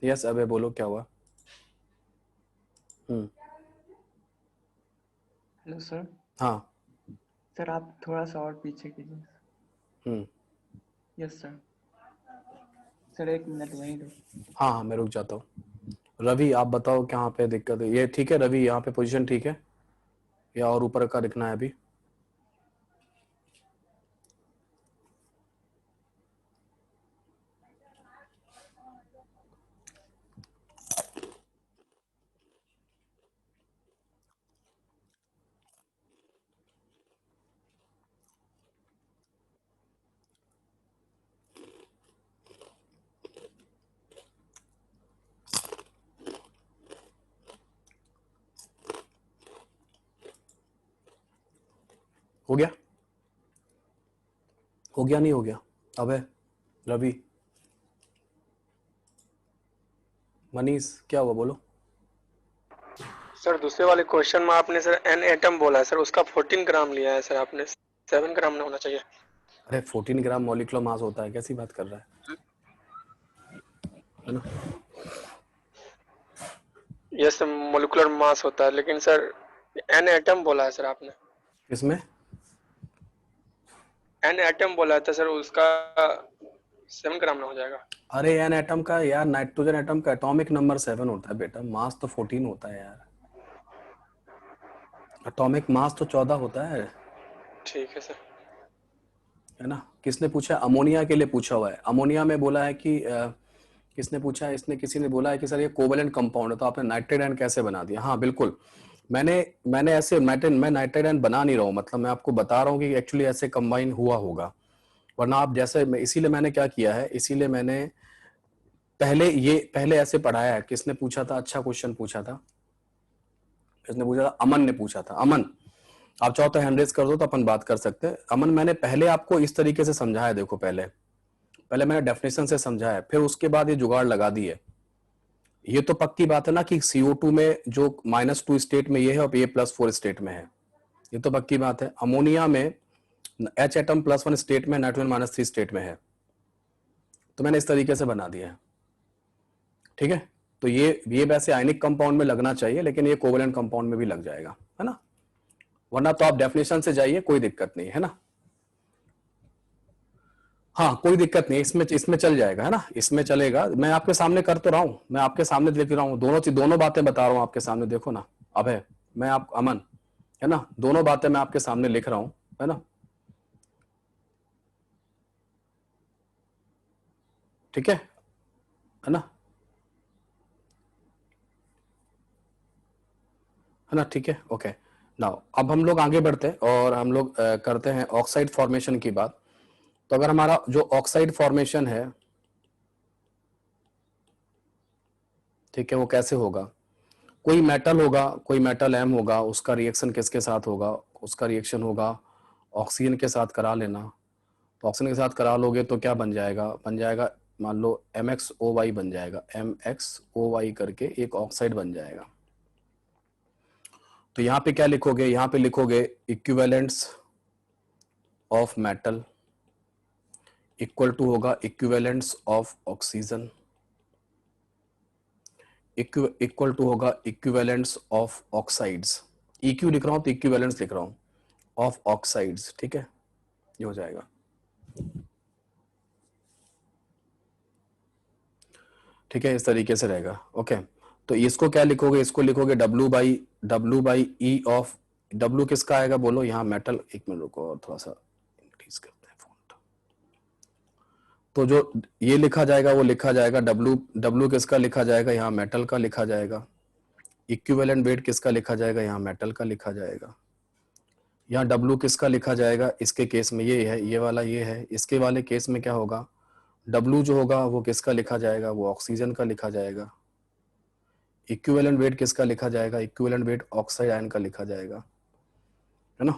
यस, अब बोलो क्या हुआ। Hello sir. हाँ। सर आप थोड़ा सा और पीछे कीजिए। Yes sir. सर 1 मिनट वहीं रुक। हाँ हाँ, मैं रुक जाता हूँ। रवि आप बताओ कहाँ पे दिक्कत है, ये ठीक है। रवि यहाँ पे पोजीशन ठीक है, या और ऊपर का लिखना है अभी। हो गया? हो गया नहीं हो गया? अबे रवि, मनीष, क्या हुआ बोलो? सर दूसरे वाले क्वेश्चन में आपने सर एन एटम बोला है सर, उसका 14 ग्राम लिया है सर आपने, 7 ग्राम ना होना चाहिए। अरे 14 ग्राम मॉलिक्यूलर मास होता है, कैसी बात कर रहा है ना? यस सर मोलिकुलर मास होता है, लेकिन सर एन एटम बोला है सर आपने, इसमें एन एटम बोला था सर, उसका 7 ग्राम ना हो जाएगा। अरे एन एटम का यार, नाइट्रोजन एटम का एटॉमिक नंबर 7 होता है बेटा, मास तो 14 होता है यार, एटॉमिक मास तो 14 होता है ठीक है सर। है ना? किसने पूछा? अमोनिया के लिए पूछा हुआ है। अमोनिया में बोला है कि किसने पूछा है? किसी ने बोला है कि सर ये कोवेलेंट कंपाउंड है, तो आपने नाइट्रेट आयन कैसे बना दिया? हाँ बिल्कुल, मैंने ऐसे मैं नाइट्रेट आयन बना नहीं रहा हूँ, मतलब मैं आपको बता रहा हूँ कि एक्चुअली ऐसे कंबाइन हुआ होगा, वरना आप जैसे इसीलिए मैंने क्या किया है, इसीलिए मैंने पहले ऐसे पढ़ाया है। किसने पूछा था? अच्छा क्वेश्चन पूछा था, किसने पूछा था? अमन ने पूछा था। अमन, आप चाहो तो हैंड रेज कर दो तो अपन बात कर सकते हैं। अमन, मैंने पहले आपको इस तरीके से समझाया, देखो पहले मैंने डेफिनेशन से समझाया, फिर उसके बाद ये जुगाड़ लगा दी है। ये तो पक्की बात है ना कि CO2 में जो -2 स्टेट में ये है और ये +4 स्टेट में है, ये तो पक्की बात है। अमोनिया में H एटम +1 स्टेट में, नाइट्रोजन -3 स्टेट में है, तो मैंने इस तरीके से बना दिया है। ठीक है, तो ये वैसे आयनिक कंपाउंड में लगना चाहिए, लेकिन ये कोवेलेंट कंपाउंड में भी लग जाएगा, है ना? वरना तो आप डेफिनेशन से जाइए, कोई दिक्कत नहीं है ना। हाँ कोई दिक्कत नहीं, इसमें चल जाएगा, है ना, इसमें चलेगा। मैं आपके सामने कर तो रहा हूं, मैं आपके सामने लिख रहा हूं, दोनों बातें बता रहा हूं आपके सामने, देखो ना। अब है मैं आप अमन, है ना, दोनों बातें मैं आपके सामने लिख रहा हूं, है ना? ठीक है ना, है ना? ठीक है, ओके। नाउ अब हम लोग आगे बढ़ते हैं और हम लोग करते हैं ऑक्साइड फॉर्मेशन की बात। तो अगर हमारा जो ऑक्साइड फॉर्मेशन है, ठीक है, वो कैसे होगा? कोई मेटल होगा, कोई मेटल M होगा, उसका रिएक्शन किसके साथ होगा? उसका रिएक्शन होगा ऑक्सीजन के साथ, करा लेना। तो ऑक्सीजन के साथ करा लोगे तो क्या बन जाएगा? बन जाएगा मान लो MXOY बन जाएगा, MXOY करके एक ऑक्साइड बन जाएगा। तो यहाँ पे क्या लिखोगे? यहाँ पे लिखोगे equivalents of metal equal to होगा equivalents of oxygen, equal to होगा इक्विवेलेंट्स ऑफ ऑक्साइड्स। EQ लिख रहा हूं तो इक्विवेलेंट्स लिख रहा हूं ऑफ ऑक्साइड्स, ठीक है, ये हो जाएगा। ठीक है, इस तरीके से रहेगा। ओके, तो इसको क्या लिखोगे? इसको लिखोगे W by E of, W किसका आएगा बोलो? यहाँ मेटल, एक मिनट रुको और थोड़ा सा इंक्रीज करते हैं फॉन्ट। तो जो ये लिखा जाएगा वो लिखा जाएगा W किसका लिखा जाएगा? यहाँ मेटल का लिखा जाएगा। इक्विवेलेंट वेट किसका लिखा जाएगा? यहाँ मेटल का लिखा जाएगा। यहाँ W किसका लिखा जाएगा? इसके केस में ये है, ये वाला ये है। इसके वाले केस में क्या होगा? W जो होगा वो किसका लिखा जाएगा? वो ऑक्सीजन का लिखा जाएगा। इक्विवेलेंट वेट किसका लिखा जाएगा? इक्विवेलेंट वेट ऑक्साइड आयन का लिखा जाएगा, है ना?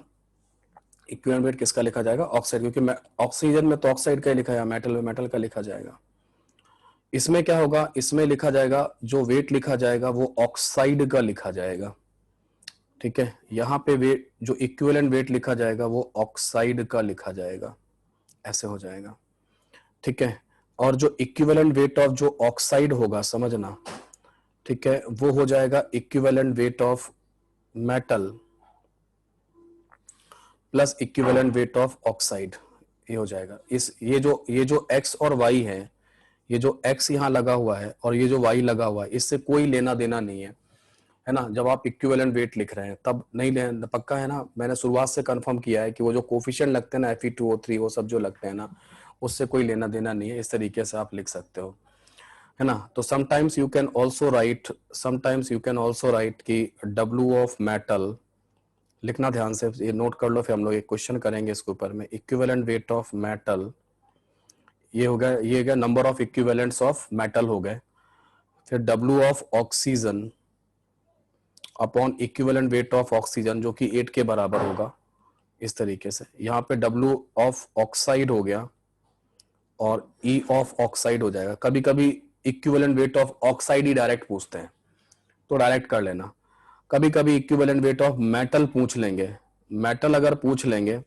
इक्विवेलेंट वेट किसका लिखा जाएगा? ऑक्साइड, क्योंकि ऑक्सीजन में तो ऑक्साइड का ही लिखा है, मेटल में मेटल का लिखा जाएगा। इसमें क्या होगा? इसमें लिखा जाएगा, जो वेट लिखा जाएगा वो ऑक्साइड का लिखा जाएगा। ठीक है, यहाँ पे वेट, जो इक्विवेलेंट वेट लिखा जाएगा वो ऑक्साइड का लिखा जाएगा, ऐसे हो जाएगा। ठीक है, और जो इक्विवेलेंट वेट ऑफ जो ऑक्साइड होगा, समझना, ठीक है, वो हो जाएगा equivalent weight of metal plus equivalent weight of oxide, ये हो जाएगा। ये जो x और y है, ये जो x यहाँ लगा हुआ है और ये जो y लगा हुआ है, इससे कोई लेना देना नहीं है ना? जब आप इक्विवेलेंट वेट लिख रहे हैं तब नहीं लेना, पक्का है ना? मैंने शुरुआत से कंफर्म किया है कि वो जो कोफिशिएंट लगते हैं ना, Fe2O3, वो सब जो लगते हैं ना, उससे कोई लेना देना नहीं है। इस तरीके से आप लिख सकते हो, है ना? तो sometimes you can also right कि W ऑफ मेटल, लिखना ध्यान से, ये नोट कर लो, फिर हम लोग एक क्वेश्चन करेंगे इसके ऊपर में। इक्विवेलेंट वेट ऑफ मेटल, ये हो गया, ये गया number of equivalents of metal हो गए, फिर W of oxygen upon equivalent weight of oxygen, जो कि 8 के बराबर होगा, इस तरीके से। यहाँ पे W ऑफ ऑक्साइड हो गया और E ऑफ ऑक्साइड हो जाएगा। कभी कभी equivalent weight of oxide he direct पूछते हैं तो डायरेक्ट कर लेना। कभी कभी इक्विवेलेंट वेट ऑफ मेटल पूछ लेंगे। मेटल अगर पूछ लेंगे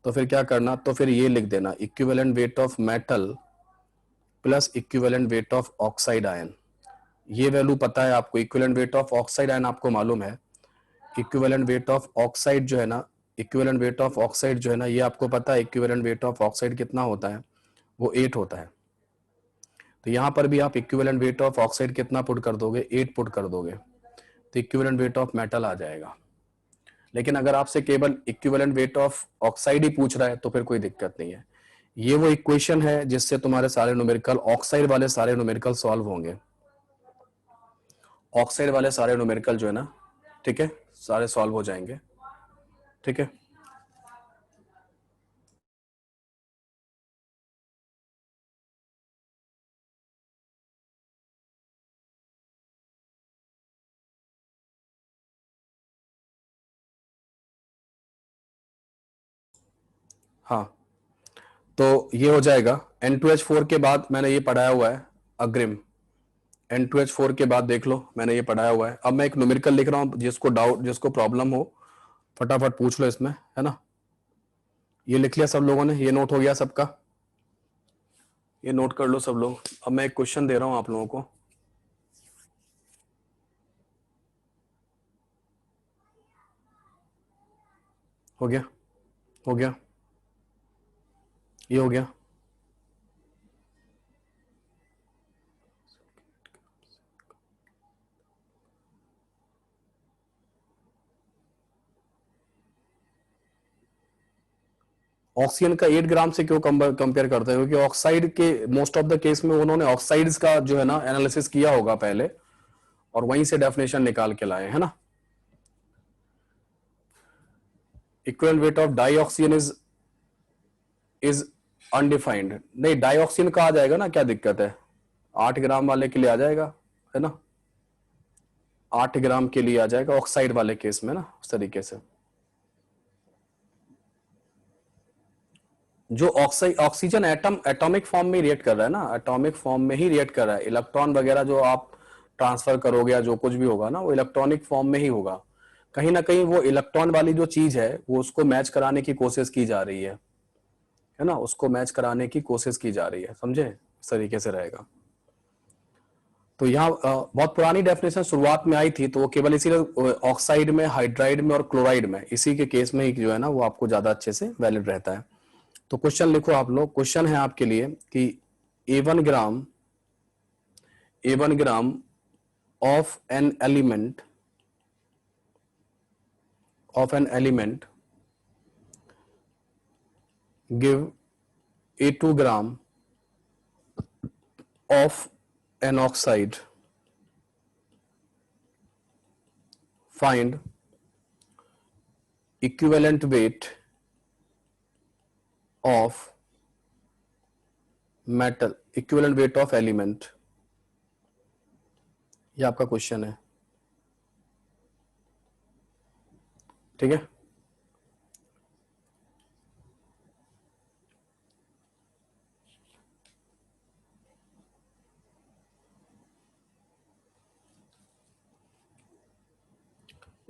तो फिर क्या करना, तो फिर ये लिख देना equivalent weight of metal plus equivalent weight of oxide ion. ये वैल्यू पता है आपको, equivalent weight of oxide ion आपको मालूम है। इक्विवेलेंट वेट ऑफ ऑक्साइड जो है ना, इक्विवेलेंट वेट ऑफ ऑक्साइड जो है ना, ये आपको पता है इक्विवेलेंट वेट ऑफ ऑक्साइड कितना होता है, वो 8 होता है। तो यहां पर भी आप इक्विवेलेंट वेट ऑफ ऑक्साइड कितना पुट कर दोगे, 8 पुट कर दोगे, तो इक्विवेलेंट वेट ऑफ मेटल आ जाएगा। लेकिन अगर आपसे केवल इक्विवेलेंट वेट ऑफ ऑक्साइड ही पूछ रहा है तो फिर कोई दिक्कत नहीं है। ये वो इक्वेशन है जिससे तुम्हारे सारे न्यूमेरिकल, ऑक्साइड वाले सारे न्यूमेरिकल सॉल्व होंगे। ऑक्साइड वाले सारे न्यूमेरिकल जो है ना, ठीक है, सारे सॉल्व हो जाएंगे। ठीक है, हाँ, तो ये हो जाएगा। N2H4 के बाद मैंने ये पढ़ाया हुआ है अग्रिम। N2H4 के बाद देख लो, मैंने ये पढ़ाया हुआ है। अब मैं एक न्यूमेरिकल लिख रहा हूं, जिसको डाउट, जिसको प्रॉब्लम हो फटाफट पूछ लो इसमें, है ना। ये लिख लिया सब लोगों ने, ये नोट हो गया सबका, ये नोट कर लो सब लोग। अब मैं एक क्वेश्चन दे रहा हूं आप लोगों को। हो गया, हो गया, ये हो गया। ऑक्सीजन का 8 ग्राम से क्यों कंपेयर करते हैं, क्योंकि ऑक्साइड के मोस्ट ऑफ द केस में उन्होंने ऑक्साइड्स का जो है ना एनालिसिस किया होगा पहले, और वहीं से डेफिनेशन निकाल के लाए, है ना। Equivalent weight of dioxygen is undefined. नहीं, डाइऑक्सीजन का आ जाएगा ना, क्या दिक्कत है, 8 ग्राम वाले के लिए आ जाएगा, है ना, 8 ग्राम के लिए आ जाएगा ऑक्साइड वाले केस में ना, उस तरीके से। जो ऑक्सीजन एटम एटॉमिक फॉर्म में रिएक्ट कर रहा है ना, एटॉमिक फॉर्म में ही रिएक्ट कर रहा है। इलेक्ट्रॉन वगैरह जो आप ट्रांसफर करोगे या जो कुछ भी होगा ना, वो इलेक्ट्रॉनिक फॉर्म में ही होगा। कहीं ना कहीं वो इलेक्ट्रॉन वाली जो चीज है वो उसको मैच कराने की कोशिश की जा रही है ना, उसको मैच कराने की कोशिश की जा रही है, समझे, इस तरीके से रहेगा। तो यहाँ बहुत पुरानी डेफिनेशन शुरुआत में आई थी, तो वो केवल इसीलिए ऑक्साइड में, हाइड्राइड में और क्लोराइड में, इसी के केस में ही जो है ना वो आपको ज्यादा अच्छे से वैलिड रहता है। तो क्वेश्चन लिखो आप लोग। क्वेश्चन है आपके लिए कि A1 gram of an element give A2 gram of an oxide, find equivalent weight of metal, equivalent weight of element. ये आपका क्वेश्चन है, ठीक है।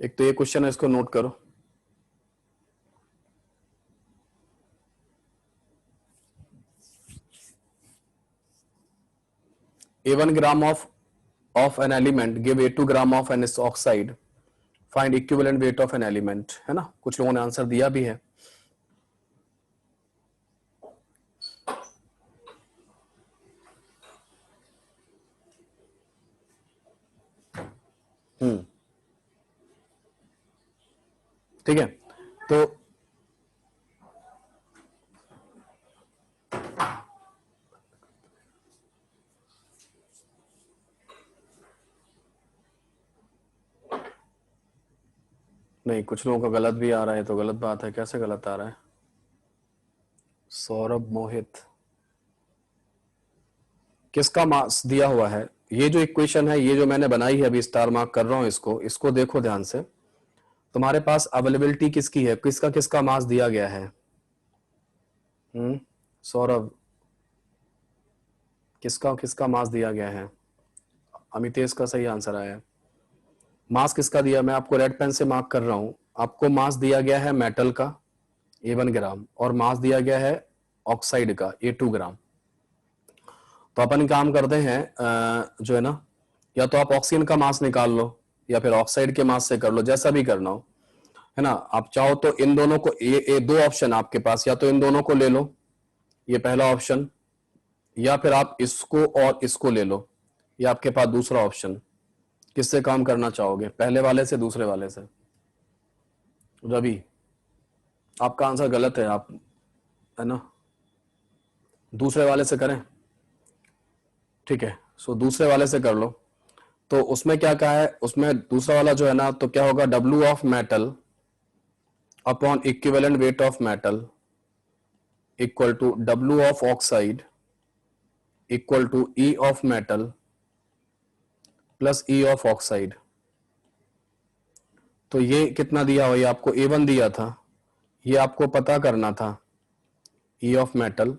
एक तो ये क्वेश्चन है, इसको नोट करो। A1 gram of an element give A2 gram of an oxide, find equivalent weight of an element, है ना। कुछ लोगों ने आंसर दिया भी है। ठीक है, तो नहीं, कुछ लोगों का गलत भी आ रहा है, तो गलत बात है। कैसे गलत आ रहा है, सौरभ मोहित, किसका मार्क्स दिया हुआ है। ये जो इक्वेशन है, ये जो मैंने बनाई है, अभी स्टार मार्क कर रहा हूं इसको देखो ध्यान से। तुम्हारे पास अवेलेबिलिटी किसकी है, किसका किसका मास दिया गया है? सौरभ, किसका किसका मास दिया गया है? अमितेश का सही आंसर आया है। मास किसका दिया, मैं आपको रेड पेन से मार्क कर रहा हूं। आपको मास दिया गया है मेटल का A1 ग्राम और मास दिया गया है ऑक्साइड का A2 ग्राम। तो अपन काम करते हैं जो है ना, या तो आप ऑक्सीजन का मास निकाल लो या फिर ऑक्साइड के मास से कर लो, जैसा भी करना हो, है ना। आप चाहो तो इन दोनों को ये दो ऑप्शन आपके पास, या तो इन दोनों को ले लो, ये पहला ऑप्शन, या फिर आप इसको और इसको ले लो, ये आपके पास दूसरा ऑप्शन। किससे काम करना चाहोगे, पहले वाले से दूसरे वाले से? रवि, आपका आंसर गलत है, आप, है ना, दूसरे वाले से करें, ठीक है। सो दूसरे वाले से कर लो। तो उसमें क्या कहा है, उसमें दूसरा वाला जो है ना, तो क्या होगा, W of metal upon equivalent weight of metal equal to W of oxide equal to E of metal plus E of oxide. तो ये कितना दिया हुआ, ये आपको A1 दिया था, ये आपको पता करना था E ऑफ मेटल,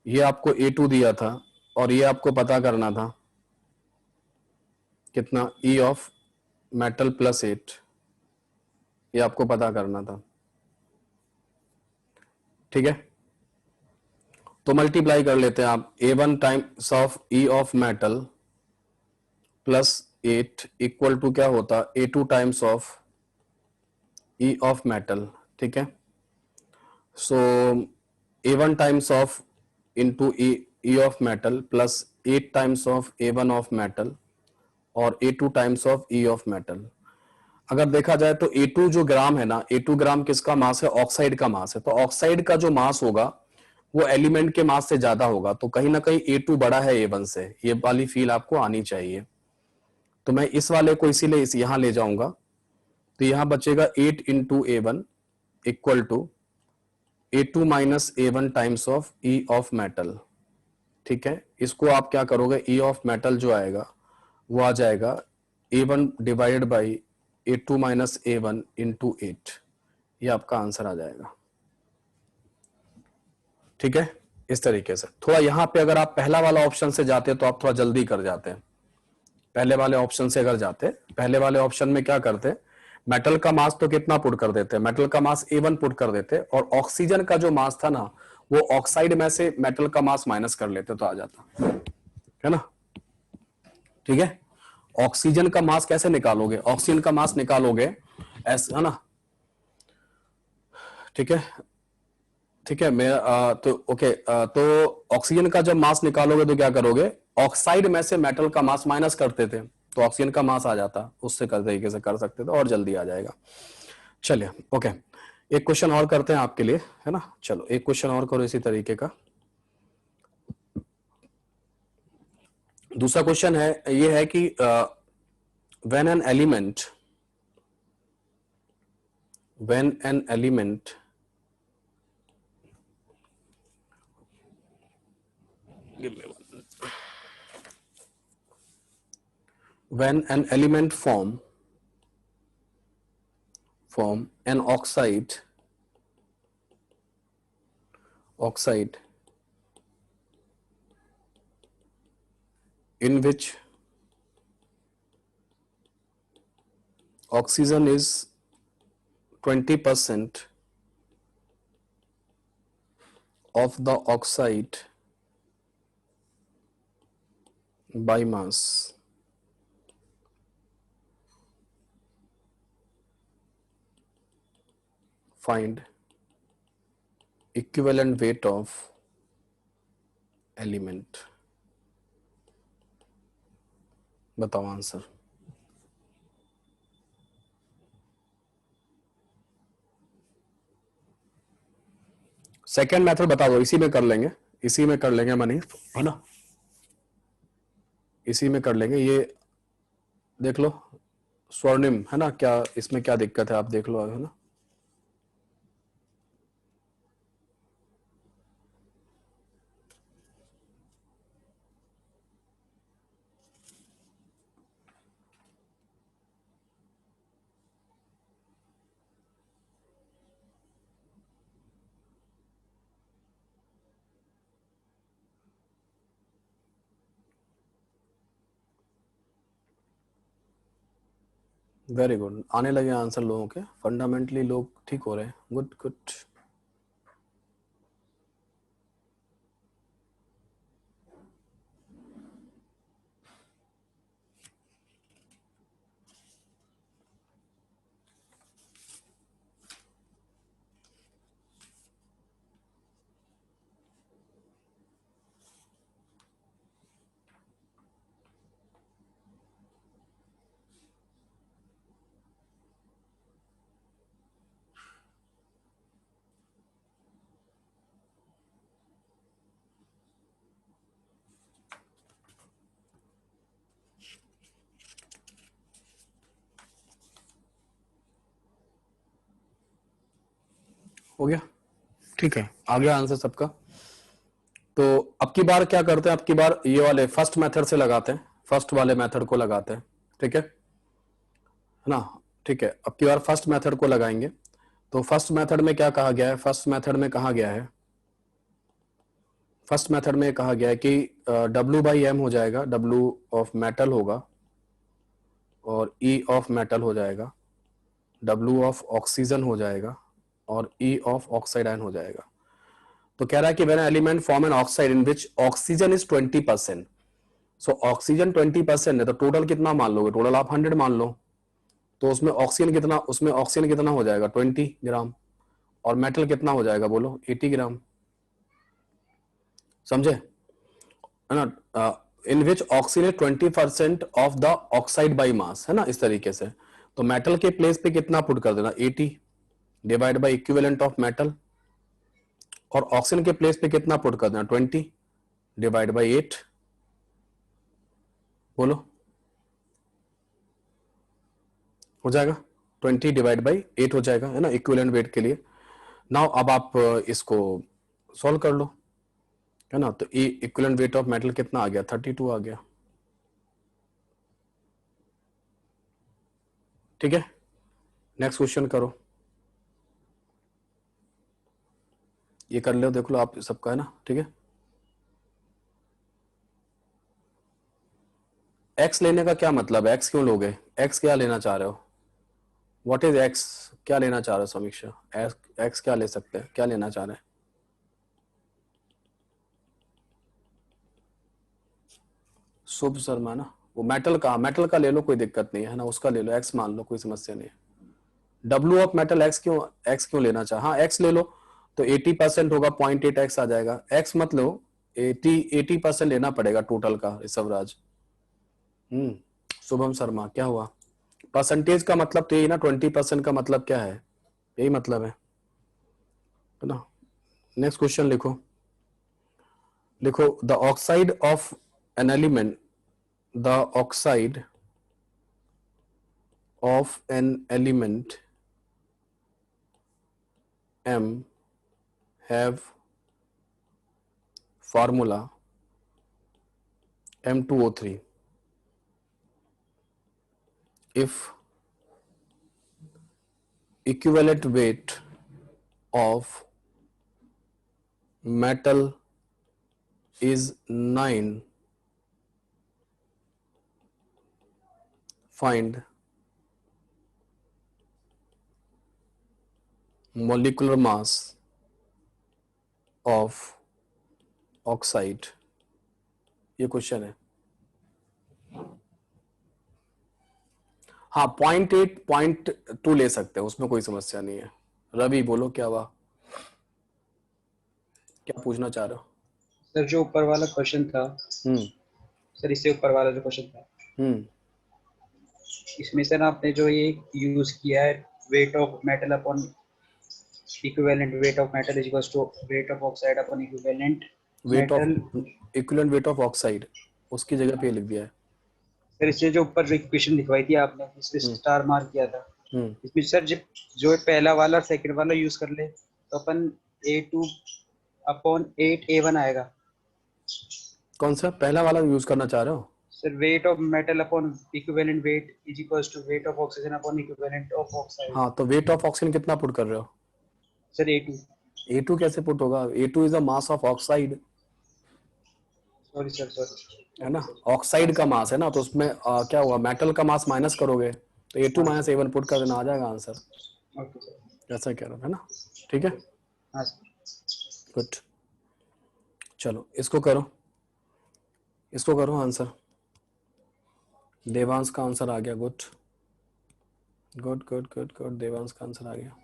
ये आपको A2 दिया था और ये आपको पता करना था कितना, E ऑफ मेटल प्लस 8, ये आपको पता करना था, ठीक है। तो मल्टीप्लाई कर लेते हैं आप, A1 times of E of metal plus 8 equal to क्या होता, A2 times of E of metal, ठीक है। So A1 times of into E of metal plus 8 times of A1 of metal और A2 times of E of metal. अगर देखा जाए तो A2 जो ग्राम है ना, A2 ग्राम किसका मास है, ऑक्साइड का मास है। तो ऑक्साइड का जो मास होगा वो एलिमेंट के मास से ज्यादा होगा, तो कहीं ना कहीं A2 बड़ा है A1 से, ये वाली फील आपको आनी चाहिए। तो मैं इस वाले को इसीलिए यहां ले जाऊंगा, तो यहां बचेगा 8 into A1 equal to A2 minus A1 times of E of metal, ठीक है। इसको आप क्या करोगे, E ऑफ मेटल जो आएगा वो आ जाएगा A1 divided by A2 minus A1 into 8, ये आपका आंसर आ जाएगा, ठीक है। इस तरीके से थोड़ा यहां पे अगर आप पहला वाला ऑप्शन से जाते तो आप थोड़ा जल्दी कर जाते हैं। पहले वाले ऑप्शन से अगर जाते, पहले वाले ऑप्शन में क्या करते, मेटल का मास तो कितना पुट कर देते, मेटल का मास A1 पुट कर देते और ऑक्सीजन का जो मास था ना वो ऑक्साइड में से मेटल का मास माइनस कर लेते तो आ जाता, है ना, ठीक है। ऑक्सीजन का मास कैसे निकालोगे, ऑक्सीजन का मास निकालोगे ऐसा, है ना, ठीक है, ठीक है। मैं तो ओके, तो ऑक्सीजन का जब मास निकालोगे तो क्या करोगे, ऑक्साइड में से मेटल का मास माइनस करते थे तो ऑक्सीजन का मास आ जाता, उससे कर तरीके से कर सकते थे और जल्दी आ जाएगा। चलिए ओके, एक क्वेश्चन और करते हैं आपके लिए, है ना। चलो एक क्वेश्चन और करो इसी तरीके का। दूसरा क्वेश्चन है, ये है कि when an element when an element form an oxide in which oxygen is 20% of the oxide by mass, find equivalent weight of element। बताओ आंसर। सेकेंड मेथड बता दो, इसी में कर लेंगे, इसी में कर लेंगे मनी, है ना, इसी में कर लेंगे। ये देख लो स्वर्णिम, है ना, क्या इसमें क्या दिक्कत है, आप देख लो, है ना। वेरी गुड, आने लगे आंसर लोगों के, फंडामेंटली लोग ठीक हो रहे हैं, गुड गुड। हो गया, ठीक है, आ गया आंसर सबका। तो अब की बार क्या करते हैं, अब की बार ये वाले फर्स्ट मेथड से लगाते हैं, फर्स्ट वाले मेथड को लगाते हैं, ठीक है ना? ठीक है, अब की बार फर्स्ट मेथड को लगाएंगे। तो फर्स्ट मेथड में क्या कहा गया है, फर्स्ट मेथड में कहा गया है, फर्स्ट मेथड में कहा गया है कि W/M हो जाएगा, W ऑफ मेटल होगा और E ऑफ मेटल हो जाएगा, W ऑफ ऑक्सीजन हो जाएगा और E ऑफ ऑक्साइड आयन हो जाएगा। तो कह रहा है कि when element form an oxide in which oxygen is 20%, so oxygen 20% है तो टोटल कितना मान लोगे, टोटल आप 100 मान लो, तो उसमें ऑक्सीजन कितना हो जाएगा 20 ग्राम, और मेटल कितना हो जाएगा बोलो 80 ग्राम, समझे है ना? In which oxygen 20% of the oxide by mass, है ना, इस तरीके से। तो मेटल के प्लेस पे कितना पुट कर देना, 80 divide by equivalent of metal, और ऑक्सीजन के प्लेस पे कितना पुट कर देना, 20 डिवाइड बाई 8, बोलो हो जाएगा 20 डिवाइड बाई 8 हो जाएगा, है ना, इक्विवेलेंट वेट के लिए। नाउ अब आप इसको सॉल्व कर लो, है ना। तो इक्विवेलेंट वेट ऑफ मेटल कितना आ गया, 32 आ गया, ठीक है। नेक्स्ट क्वेश्चन करो, ये कर लो, देख लो आप सबका, है ना, ठीक है। एक्स लेने का क्या मतलब है, एक्स क्यों लोगे, एक्स क्या लेना चाह रहे हो, व्हाट इज एक्स, क्या लेना चाह रहे हो समीक्षा, एक्स क्या ले सकते हैं, क्या लेना चाह रहे हैं? शुभ शर्मा ना, वो मेटल का ले लो, कोई दिक्कत नहीं है ना, उसका ले लो, एक्स मान लो, कोई समस्या नहीं है। डब्ल्यू ऑफ मेटल एक्स क्यों लेना चाह, हाँ एक्स ले लो, तो 80% होगा, 0.8 एक्स आ जाएगा। एक्स मत लो, 80% लेना पड़ेगा टोटल का, ऋषभराज। शुभम शर्मा क्या हुआ, परसेंटेज का मतलब तो यही ना, 20% का मतलब क्या है, यही मतलब है ना। नेक्स्ट क्वेश्चन लिखो, the oxide of an element, the oxide of an element M have formula M2O3 if equivalent weight of metal is 9, find molecular mass of oxide, ये क्वेश्चन है। हाँ 0.8 0.2 ले सकते हैं, उसमें कोई समस्या नहीं है। रवि बोलो क्या हुआ, क्या पूछना चाह रहे हो? सर जो ऊपर वाला क्वेश्चन था, सर इससे ऊपर वाला जो क्वेश्चन था, इसमें सर आपने जो ये यूज किया है, weight of metal upon equivalent weight of metal is equals to weight of oxide upon equivalent weight of oxide, उसकी जगह पे लिख दिया है सर। इससे जो ऊपर इक्वेशन लिखवाई थी आपने, इसमें स्टार मार्क किया था, इसमें सर जो पहला वाला और सेकंड वाला यूज कर ले तो अपन A2 अपॉन 8 A1 आएगा। कौन सा पहला वाला यूज करना चाह रहे हो? Sir weight of metal upon equivalent weight is equals to weight of oxygen upon equivalent of oxide. हाँ तो वेट ऑफ ऑक्सीजन कितना पुट कर रहे हो सर? A2 कैसे पुट होगा, A2 is the mass of oxide, sorry sir, sorry, है ना, ऑक्साइड का मास है ना, तो उसमें क्या हुआ, मेटल का मास माइनस करोगे तो A2 माइनस A1 पुट कर देना, आ जाएगा आंसर। Okay sir. ऐसा कह रहा है ना, ठीक है। हाँ सर। गुड, चलो इसको करो, इसको करो आंसर। देवांश का आंसर आ गया, good good good good good, Devansh का आंसर आ गया।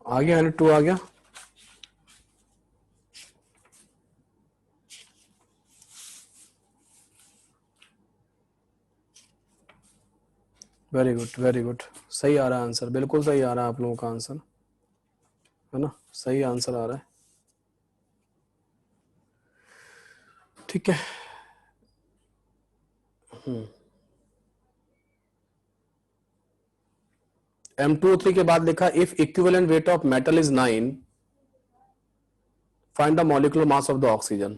आ गया, N2 आ गया। वेरी गुड वेरी गुड, सही आ रहा है आंसर, बिल्कुल सही आ रहा है आप लोगों का आंसर, है ना, सही आंसर आ रहा है, ठीक है। M2O3 के बाद लिखा if equivalent weight of metal is 9 find the molecular mass of the oxygen.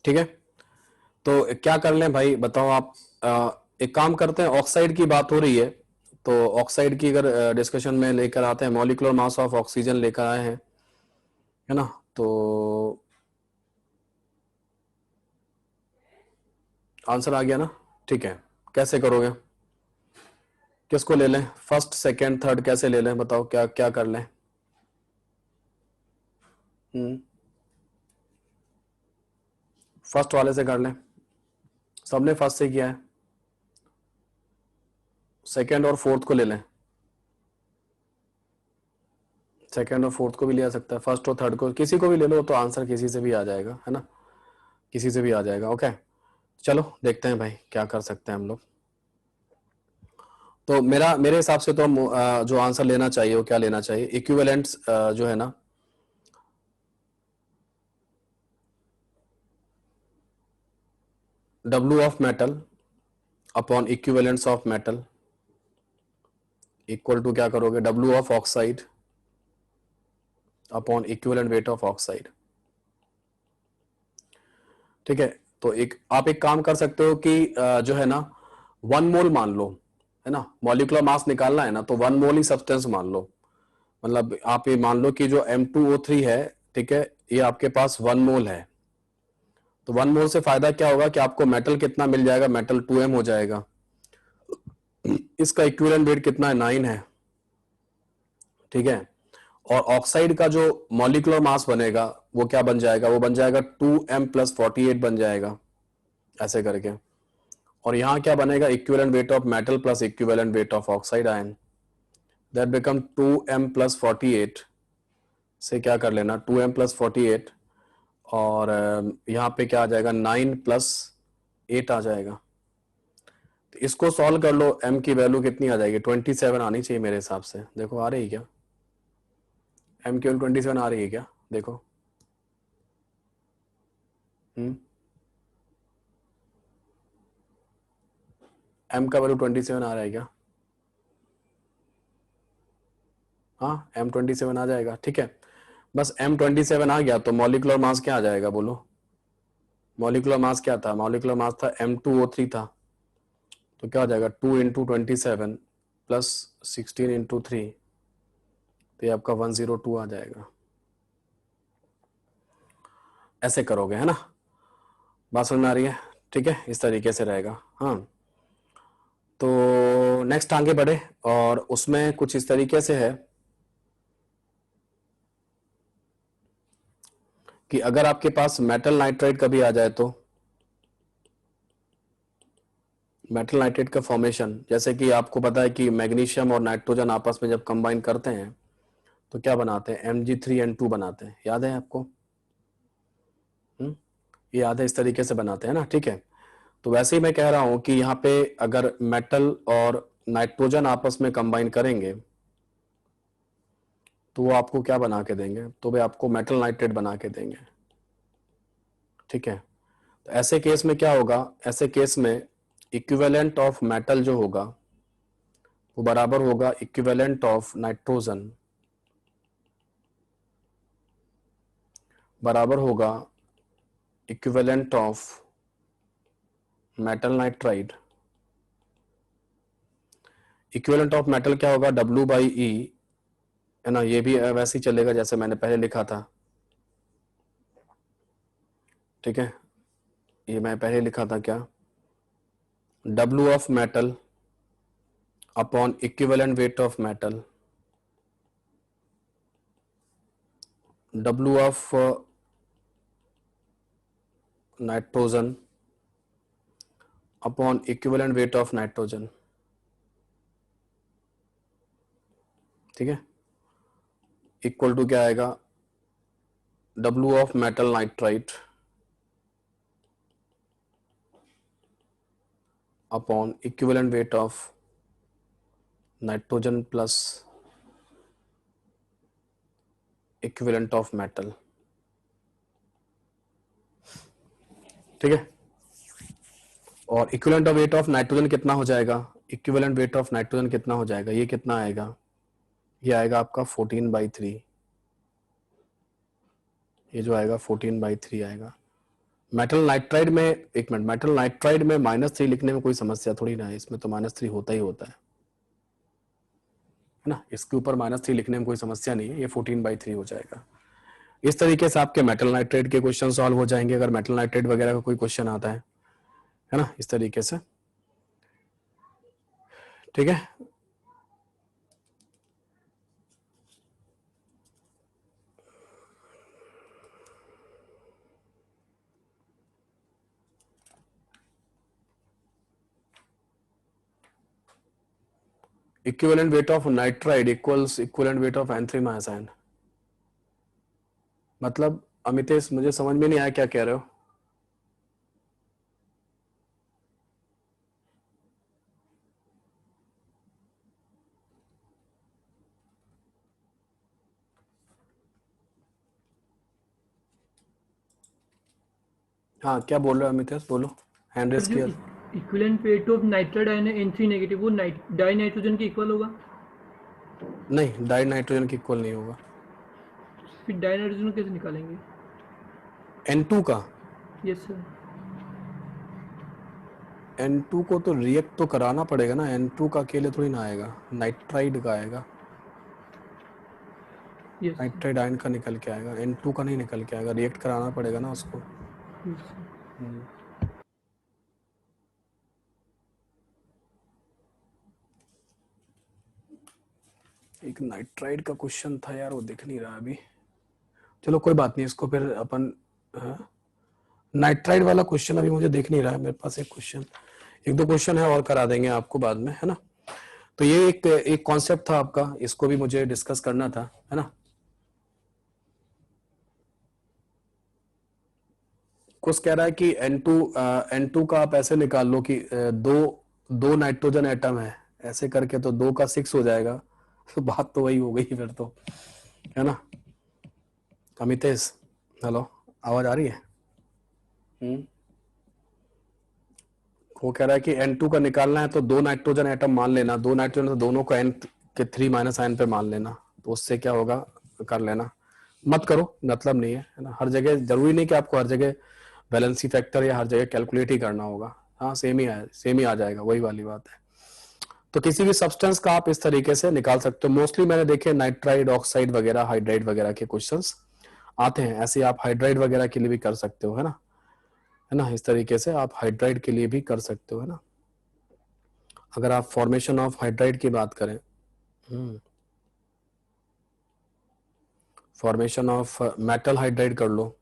ठीक है, तो क्या कर लें भाई बताओ आप। एक काम करते हैं, ऑक्साइड की बात हो रही है तो ऑक्साइड की अगर डिस्कशन में लेकर आते हैं, मॉलिक्यूलर मास ऑफ ऑक्सीजन लेकर आए हैं, है ना, तो आंसर आ गया ना, ठीक है। कैसे करोगे, किसको ले लें, फर्स्ट सेकंड थर्ड कैसे ले लें बताओ, क्या क्या कर लें। फर्स्ट वाले से कर लें, सबने फर्स्ट से किया है, सेकंड और फोर्थ को ले लें, सेकंड और फोर्थ को भी लिया सकता है, फर्स्ट और थर्ड को किसी को भी ले लो तो आंसर किसी से भी आ जाएगा, है ना, किसी से भी आ जाएगा। ओके चलो देखते हैं भाई क्या कर सकते हैं हम लोग। तो मेरे हिसाब से तो हम जो आंसर लेना चाहिए वो क्या लेना चाहिए, इक्विवेलेंट्स जो है ना, W of metal upon equivalents of metal equal to क्या करोगे, W of oxide upon equivalent weight of oxide. ठीक है, तो आप एक काम कर सकते हो कि जो है ना 1 मोल मान लो, है ना, मॉलिक्यूलर मास निकालना है ना तो 1 मोल ही सब्सटेंस मान लो, मतलब आप ये मान लो कि जो M2O3 है, ठीक है, ये आपके पास 1 मोल है, तो 1 मोल से फायदा क्या होगा कि आपको मेटल कितना मिल जाएगा, मेटल 2M हो जाएगा, इसका इक्विवेलेंट वेट कितना है, 9 है, ठीक है। और ऑक्साइड का जो मॉलिक्यूलर मास बनेगा वो क्या बन जाएगा, वो बन जाएगा 2M + 48 बन जाएगा, ऐसे करके। और यहां क्या बनेगा, equivalent weight of metal plus equivalent weight of oxide ion, that become 2M + 48 से क्या कर लेना 2M + 48, और यहाँ पे क्या आ जाएगा 9 + 8 आ जाएगा। तो इसको सॉल्व कर लो, M की वैल्यू कितनी आ जाएगी, 27 आनी चाहिए मेरे हिसाब से। देखो आ रही है क्या, M की वैल्यू 27 आ रही है क्या, देखो। M का वैल्यू 27 आ रहा है क्या, हाँ M 27 आ जाएगा, ठीक है। बस M 27 आ गया तो मॉलिक्यूलर मास क्या आ जाएगा बोलो, मॉलिक्यूलर मास क्या था, मॉलिक्यूलर मास था M2O3 था, तो क्या आ जाएगा 2 × 27 + 16 × 3, तो ये आपका 102 आ जाएगा। ऐसे करोगे, है ना, बात समझ में आ रही है, ठीक है, इस तरीके से रहेगा। हाँ तो नेक्स्ट आगे बढ़े, और उसमें कुछ इस तरीके से है कि अगर आपके पास मेटल नाइट्राइड कभी आ जाए तो मेटल नाइट्रेट का फॉर्मेशन, जैसे कि आपको पता है कि मैग्नीशियम और नाइट्रोजन आपस में जब कंबाइन करते हैं तो क्या बनाते हैं, Mg3N2 बनाते हैं, याद है आपको? ये याद है, इस तरीके से बनाते हैं ना, ठीक है। तो वैसे ही मैं कह रहा हूं कि यहाँ पे अगर मेटल और नाइट्रोजन आपस में कंबाइन करेंगे तो वो आपको क्या बना के देंगे, तो वे आपको मेटल नाइट्रेट बना के देंगे, ठीक है। तो ऐसे केस में क्या होगा, ऐसे केस में इक्विवेलेंट ऑफ मेटल जो होगा वो बराबर होगा इक्विवेलेंट ऑफ नाइट्रोजन बराबर होगा equivalent of metal nitride. Equivalent of metal क्या होगा, W/E, है ना। ये भी वैसे ही चलेगा जैसे मैंने पहले लिखा था, ठीक है। ये मैं पहले लिखा था क्या, W of metal upon equivalent weight of metal, W of nitrogen upon equivalent weight of nitrogen, ठीक है, इक्वल टू क्या आएगा, W of metal nitrite upon equivalent weight of nitrogen plus equivalent of metal, ठीक है। और equivalent of weight of nitrogen कितना हो जाएगा, इक्विवेलेंट वेट ऑफ नाइट्रोजन कितना हो जाएगा, ये कितना आएगा, ये आएगा आपका 14/3, ये जो आएगा 14/3 आएगा। मेटल नाइट्राइड में, एक मिनट, मेटल नाइट्राइड में -3 लिखने में कोई समस्या थोड़ी ना है, इसमें तो -3 होता ही होता है ना, इसके ऊपर -3 लिखने में कोई समस्या नहीं है, ये 14/3 हो जाएगा। इस तरीके से आपके मेटल नाइट्रेट के क्वेश्चन सॉल्व हो जाएंगे अगर मेटल नाइट्रेट वगैरह का कोई क्वेश्चन आता है ना, इस तरीके से, ठीक है। Equivalent weight of nitride equals equivalent weight of anthramycin, मतलब अमितेश मुझे समझ में नहीं आया क्या कह रहे हो। हाँ क्या बोल रहे हो अमितेश, बोलो, हैंड रेस किया। Equivalent weight of nitride ion है N3 नेगेटिव, वो डाई नाइट्रोजन के इक्वल होगा? नहीं, डाई नाइट्रोजन के इक्वल नहीं होगा। फिर डाई नाइट्रोजन कैसे निकालेंगे? N2 का, यस सर। N2 को तो रिएक्ट तो कराना पड़ेगा ना, N2 का अकेले थोड़ी ना आएगा, नाइट्राइड का आएगा, यस नाइट्राइड आयन का निकल के आएगा, N2 का नहीं निकल के आएगा, रिएक्ट कराना पड़ेगा ना उसको। एक नाइट्राइड का क्वेश्चन था यार, वो दिख नहीं रहा अभी, चलो कोई बात नहीं, इसको फिर अपन, नाइट्राइड वाला क्वेश्चन अभी मुझे दिख नहीं रहा है मेरे पास, एक क्वेश्चन, एक दो क्वेश्चन है और करा देंगे आपको बाद में, है ना। तो ये एक कॉन्सेप्ट था आपका, इसको भी मुझे डिस्कस करना था, है ना। कुछ कह रहा है कि N2 का आप ऐसे निकाल लो कि दो नाइट्रोजन एटम है, ऐसे करके तो 2 का 6 हो जाएगा, तो बात तो वही हो गई फिर तो, है ना। अमितेश, हेलो, आवाज आ रही है? वो कह रहा है कि N2 का निकालना है तो 2 नाइट्रोजन एटम मान लेना, 2 नाइट्रोजन तो दोनों को N के 3- आयन पे मान लेना, तो उससे क्या होगा कर लेना, मत करो, मतलब नहीं है ना। हर जगह जरूरी नहीं कि आपको हर जगह वैलेंसी फैक्टर या हर जगह कैलकुलेट ही करना होगा, हाँ सेम ही आ जाएगा, वही वाली बात है। तो किसी भी सब्सटेंस का आप इस तरीके से निकाल सकते हो। मोस्टली मैंने देखे नाइट्राइड, ऑक्साइड वगैरह, हाइड्राइड वगैरह के क्वेश्चंस आते हैं, ऐसे आप हाइड्राइड वगैरह के लिए भी कर सकते हो, है ना, इस तरीके से आप हाइड्राइड के लिए भी कर सकते हो, है ना। अगर आप फॉर्मेशन ऑफ हाइड्राइड की बात करें, फॉर्मेशन ऑफ मेटल हाइड्राइड कर लो,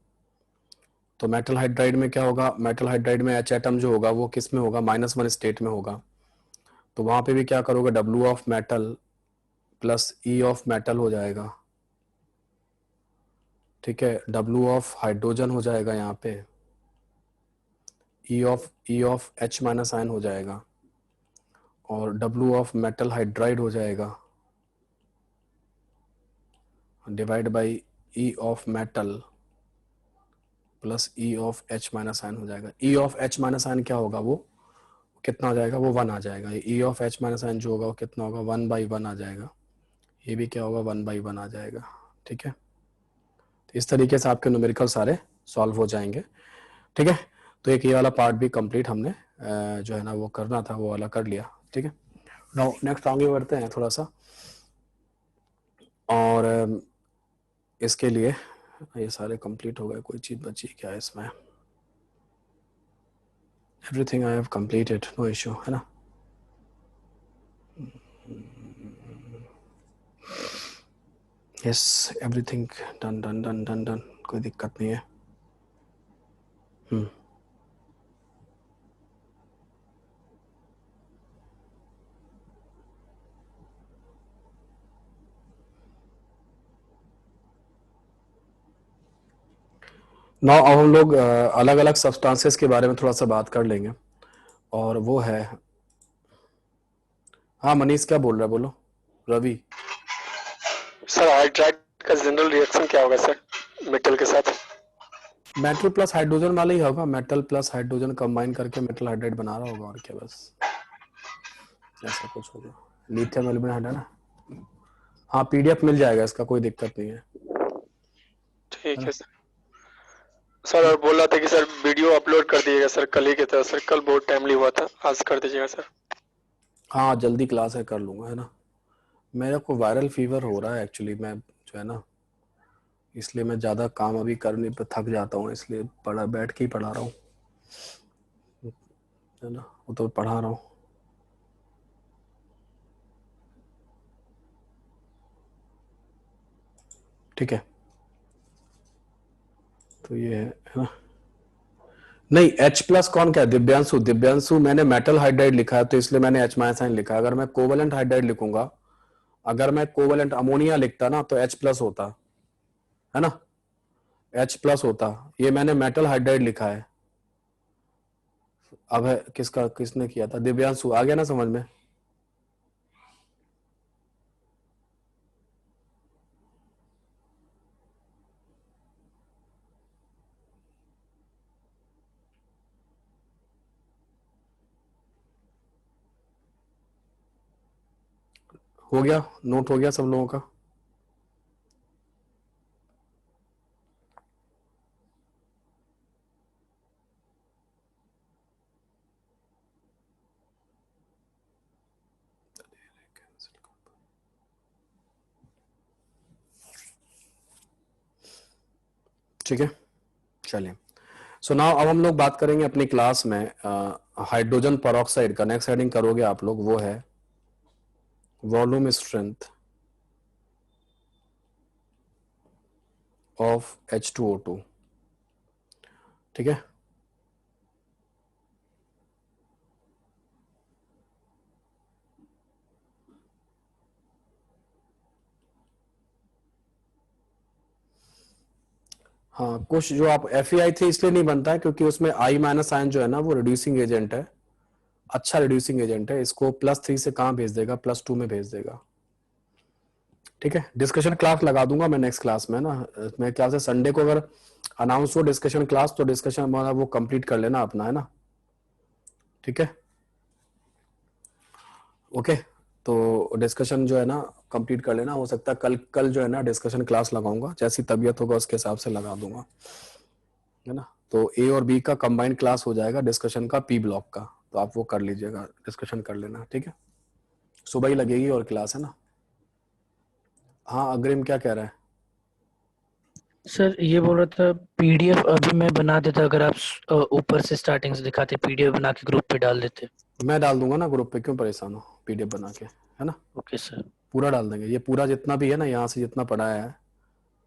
तो मेटल हाइड्राइड में क्या होगा, मेटल हाइड्राइड में H एटम जो होगा वो किस में होगा, -1 स्टेट में होगा। तो वहां पे भी क्या करोगे, W of metal plus E of metal हो जाएगा, ठीक है। W ऑफ हाइड्रोजन हो जाएगा यहाँ पे, E of H minus ion हो जाएगा, और W ऑफ मेटल हाइड्राइड हो जाएगा divide by E of metal plus E of H minus ion हो जाएगा। E of H minus ion क्या होगा, वो कितना आ जाएगा, वो 1 आ जाएगा। E of H minus ion जो होगा वो कितना होगा, 1/1 आ जाएगा। ये भी क्या होगा, 1/1 आ जाएगा, ठीक है। तो इस तरीके से आपके न्यूमेरिकल सारे सॉल्व हो जाएंगे, ठीक है। तो एक ये वाला पार्ट भी कंप्लीट हमने जो है ना वो करना था, वो वाला कर लिया, ठीक है। नाउ नेक्स्ट आगे बढ़ते हैं थोड़ा सा, और इसके लिए ये सारे कंप्लीट हो गए, कोई चीज बची क्या है इसमें, everything I have completed, no issue, है ना। Yes, everything done done done done done, कोई दिक्कत नहीं है। नाउ अब हम लोग अलग अलग सब्सटेंसेस के बारे में थोड़ा सा बात कर लेंगे, और वो है, हाँ मनीष क्या बोल रहा है, बोलो। रवि सर हाइड्राइड का जनरल रिएक्शन क्या होगा सर मेटल के साथ? मेटल प्लस हाइड्रोजन वाला ही होगा, मेटल प्लस हाइड्रोजन कंबाइन करके मेटल हाइड्राइड बना रहा होगा, और क्या बस ऐसा कुछ होगा। लिथियम एल्यूमिनाइड है ना, हाँ PDF मिल जाएगा इसका, कोई दिक्कत नहीं है। ठीक है सर। सर और बोल रहा था कि सर वीडियो अपलोड कर दीजिएगा सर कल ही की तरह सर, कल बहुत टाइमली हुआ था, आज कर दीजिएगा सर। हाँ जल्दी क्लास है, कर लूंगा, है ना। मेरे को वायरल फीवर हो रहा है एक्चुअली, मैं जो है ना, इसलिए मैं ज़्यादा काम अभी करने पे थक जाता हूँ, इसलिए बैठ के ही पढ़ा रहा हूँ, है ना, वो तो पढ़ा रहा हूँ। ठीक है, तो ये है ना। नहीं H+ कौन क्या है, दिव्यांशु, दिव्यांशु मैंने मेटल हाइड्राइड लिखा है तो इसलिए मैंने H माइनस आयन लिखा है। अगर मैं कोवेलेंट हाइड्राइड लिखूंगा, अगर मैं कोवेलेंट अमोनिया लिखता ना तो H+ होता, है ना, H+ होता। ये मैंने मेटल हाइड्राइड लिखा है। अब है किसका, किसने किया था, दिव्यांशु, आ गया ना समझ में। हो गया, नोट हो गया सब लोगों का। ठीक है, चलिए। सो नाउ अब हम लोग बात करेंगे अपनी क्लास में हाइड्रोजन पेरोक्साइड का। नेक्स्ट हेडिंग करोगे आप लोग, वो है वॉल्यूम स्ट्रेंथ ऑफ H2O2, ठीक है। हाँ, कुछ जो आप FeI3 इसलिए नहीं बनता है क्योंकि उसमें I माइनस आयन जो है ना वो रिड्यूसिंग एजेंट है, अच्छा रिड्यूसिंग एजेंट है। इसको +3 से कहाँ भेज देगा, +2 में भेज देगा, ठीक है। डिस्कशन क्लास लगा दूंगा मैं नेक्स्ट क्लास में ना, मेरे ख्याल से संडे को अगर अनाउंस हो डिस्कशन क्लास तो डिस्कशन वो कंप्लीट कर लेना अपना, है ना, ठीक है, ओके। तो डिस्कशन जो है ना कंप्लीट कर लेना। हो सकता है कल जो है ना डिस्कशन क्लास लगाऊंगा, जैसी तबीयत होगा उसके हिसाब से लगा दूंगा, है ना। तो A और B का कंबाइंड क्लास हो जाएगा डिस्कशन का, P ब्लॉक का, तो आप वो कर लीजिएगा, डिस्कशन कर लेना, ठीक है। सुबह ही लगेगी और क्लास, है ना। हाँ अग्रिम क्या कह रहा है? सर ये बोल रहा था PDF अभी मैं बना देता, अगर आप ऊपर से स्टार्टिंग से दिखाते, PDF बना के ग्रुप पे डाल देते। मैं डाल दूंगा ना ग्रुप पे, क्यों परेशान हो, PDF बना के, है ना। Okay sir. पूरा डाल देंगे, ये पूरा जितना भी है ना, यहाँ से जितना पढ़ाया है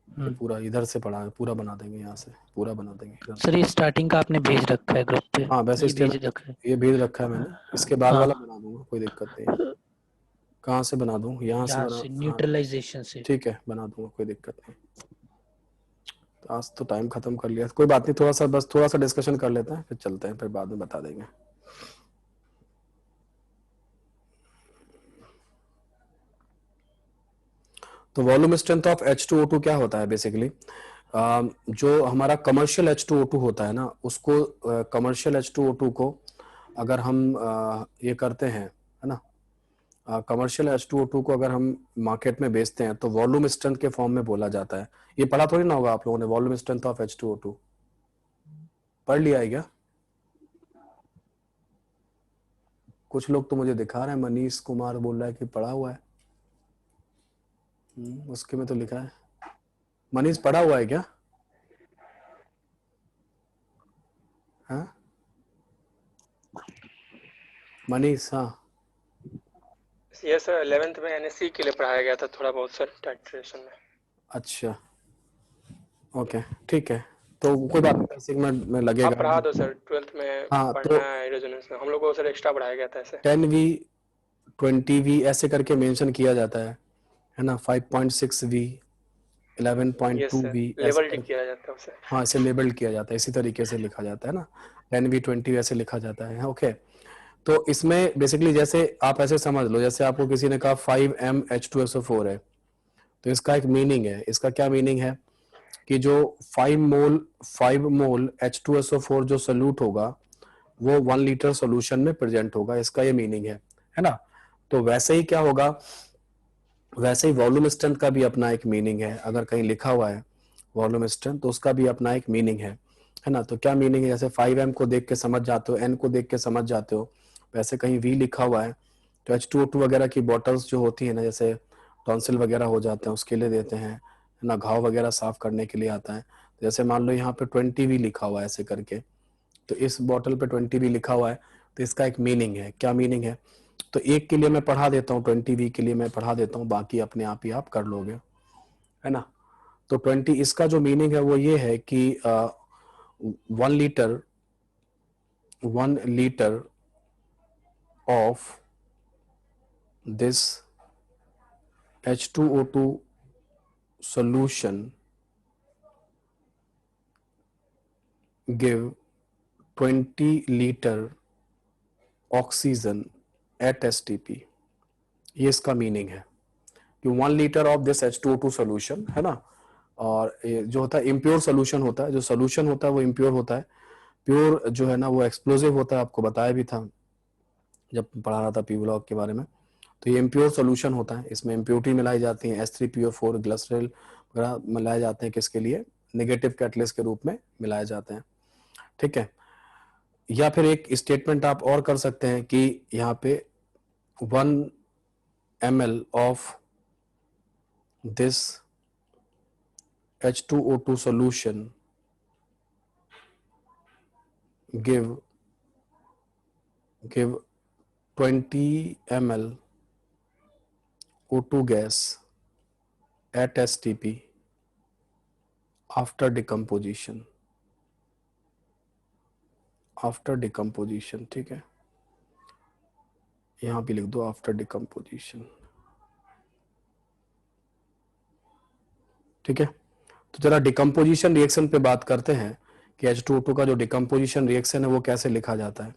तो पूरा इधर से पढ़ा है, पूरा बना देंगे, यहाँ से पूरा बना देंगे इधर से। सर ये स्टार्टिंग का आपने भेज रखा है ग्रुप पे? हाँ वैसे ये भेज रखा है। ये भेज रखा है मैंने, इसके बाद हाँ। वाला बना दूंगा, कोई दिक्कत नहीं है। कहाँ से बना दूँ? यहाँ से बना? हाँ न्यूट्रलाइजेशन से। ठीक है, बना दूंगा, कोई दिक्कत नहीं। तो आज तो टाइम खत्म कर लिया, कोई बात नहीं, थोड़ा सा बस थोड़ा सा डिस्कशन कर लेते हैं, फिर चलते हैं, फिर बाद में बता देंगे। तो वॉल्यूम स्ट्रेंथ ऑफ H2O2 क्या होता है बेसिकली? जो हमारा कमर्शियल H2O2 होता है ना, उसको कमर्शियल H2O2 को अगर हम ये करते हैं, है ना, कमर्शियल H2O2 को अगर हम मार्केट में बेचते हैं तो वॉल्यूम स्ट्रेंथ के फॉर्म में बोला जाता है। ये पढ़ा थोड़ी ना होगा आप लोगों ने, वॉल्यूम स्ट्रेंथ ऑफ H2O2 पढ़ लिया है क्या? कुछ लोग तो मुझे दिखा रहे हैं, मनीष कुमार बोल रहा है कि पढ़ा हुआ है। उसके में तो लिखा है। मनीष पढ़ा हुआ है क्या? हाँ मनीष? हाँ ये सर 11th में NSE के लिए पढ़ाया गया था थोड़ा बहुत सर, टाइट्रेशन में। अच्छा ओके ठीक है, तो कोई बात नहीं, 10 मिनट में लगेगा। आप पढ़ा दो सर, 12th में हाँ, पढ़ना है रेजोनेंस में, हम लोग को सर एक्स्ट्रा पढ़ाया गया था ऐसे 10V 20V ऐसे करके मेंशन किया जाता है ना, 5.6V 11.2V लेवल किया जाता है उसे। हाँ इसे लेबल्ड किया जाता है, इसी तरीके से लिखा जाता है ना, 10V 20V ऐसे लिखा जाता है। ओके तो इसमें बेसिकली जैसे आप ऐसे समझ लो, जैसे आपको किसी ने कहा 5M H2SO4 है, तो इसका एक मीनिंग है। इसका क्या मीनिंग है कि जो 5 मोल H2SO4 जो सोल्यूट होगा वो 1 लीटर सॉल्यूशन में प्रेजेंट होगा, इसका ये मीनिंग है ना। तो वैसे ही क्या होगा, वैसे ही वॉल्यूम स्ट्रेंथ का भी अपना एक मीनिंग है। अगर कहीं लिखा हुआ है वॉल्यूम स्ट्रेंथ तो उसका भी अपना एक मीनिंग है ना। तो क्या मीनिंग है, जैसे 5M को देख के समझ जाते हो, N को देख के समझ जाते हो, वैसे कहीं V लिखा हुआ है तो H2O2 वगैरह की बॉटल्स जो होती है ना, जैसे टॉन्सिल वगैरह हो जाते हैं उसके लिए देते हैं ना, घाव वगैरह साफ करने के लिए आता है। जैसे मान लो यहाँ पे 20V लिखा हुआ है ऐसे करके, तो इस बॉटल पे 20V लिखा हुआ है, तो इसका एक मीनिंग है। क्या मीनिंग है, तो एक के लिए मैं पढ़ा देता हूँ, 20V के लिए मैं पढ़ा देता हूँ, बाकी अपने आप ही आप कर लोगे, है ना। तो 20 इसका जो मीनिंग है वो ये है कि 1 litre of this H2O2 solution give 20 liter oxygen at STP। ये इसका मीनिंग है कि 1 litre of this H2O2 solution, है ना। और ये जो होता है इम्प्योर सोल्यूशन होता है, जो सोल्यूशन होता है वो इम्प्योर होता है, प्योर जो है ना वो एक्सप्लोजिव होता है, आपको बताया भी था जब पढ़ा रहा था पी ब्लॉक के बारे में। तो ये इम्प्योर सोल्यूशन होता है, इसमें इम्प्योरिटी मिलाई जाती है, H3PO4 ग्लिसरॉल वगैरह मिलाए जाते हैं, किसके लिए, नेगेटिव कैटलिस्ट के रूप में मिलाए जाते हैं, ठीक है। या फिर एक स्टेटमेंट आप और कर सकते हैं कि यहाँ पे 1 ml of this H2O2 solution give 20 ml O2 gas at STP after decomposition, ठीक है, यहां भी लिख दो आफ्टर डिकम्पोजिशन, ठीक है। तो जरा डिकम्पोजिशन रिएक्शन पे बात करते हैं कि H2O2 का जो डिकम्पोजिशन रिएक्शन है वो कैसे लिखा जाता है।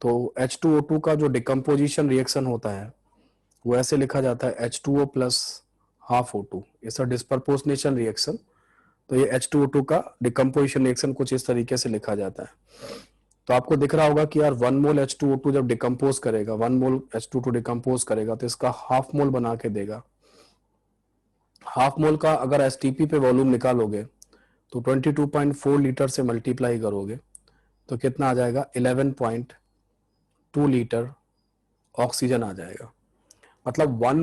तो H2O2 का जो डिकम्पोजिशन रिएक्शन होता है वो ऐसे लिखा जाता है H2O प्लस हाफ O2, इसका डिस्प्रपोर्शनेशन रिएक्शन। तो ये H2O2 का डिकम्पोजिशन रिएक्शन कुछ इस तरीके से लिखा जाता है। तो आपको दिख रहा होगा कि यार 1 मोल H2O2 जब डिकम्पोज करेगा, 1 मोल H2O2 डिकम्पोज करेगा तो इसका हाफ मोल बना के देगा। हाफ मोल का अगर STP पे वॉल्यूम निकालोगे तो 22.4 लीटर से मल्टीप्लाई करोगे तो कितना आ जाएगा, 11.2 लीटर ऑक्सीजन आ जाएगा। मतलब 1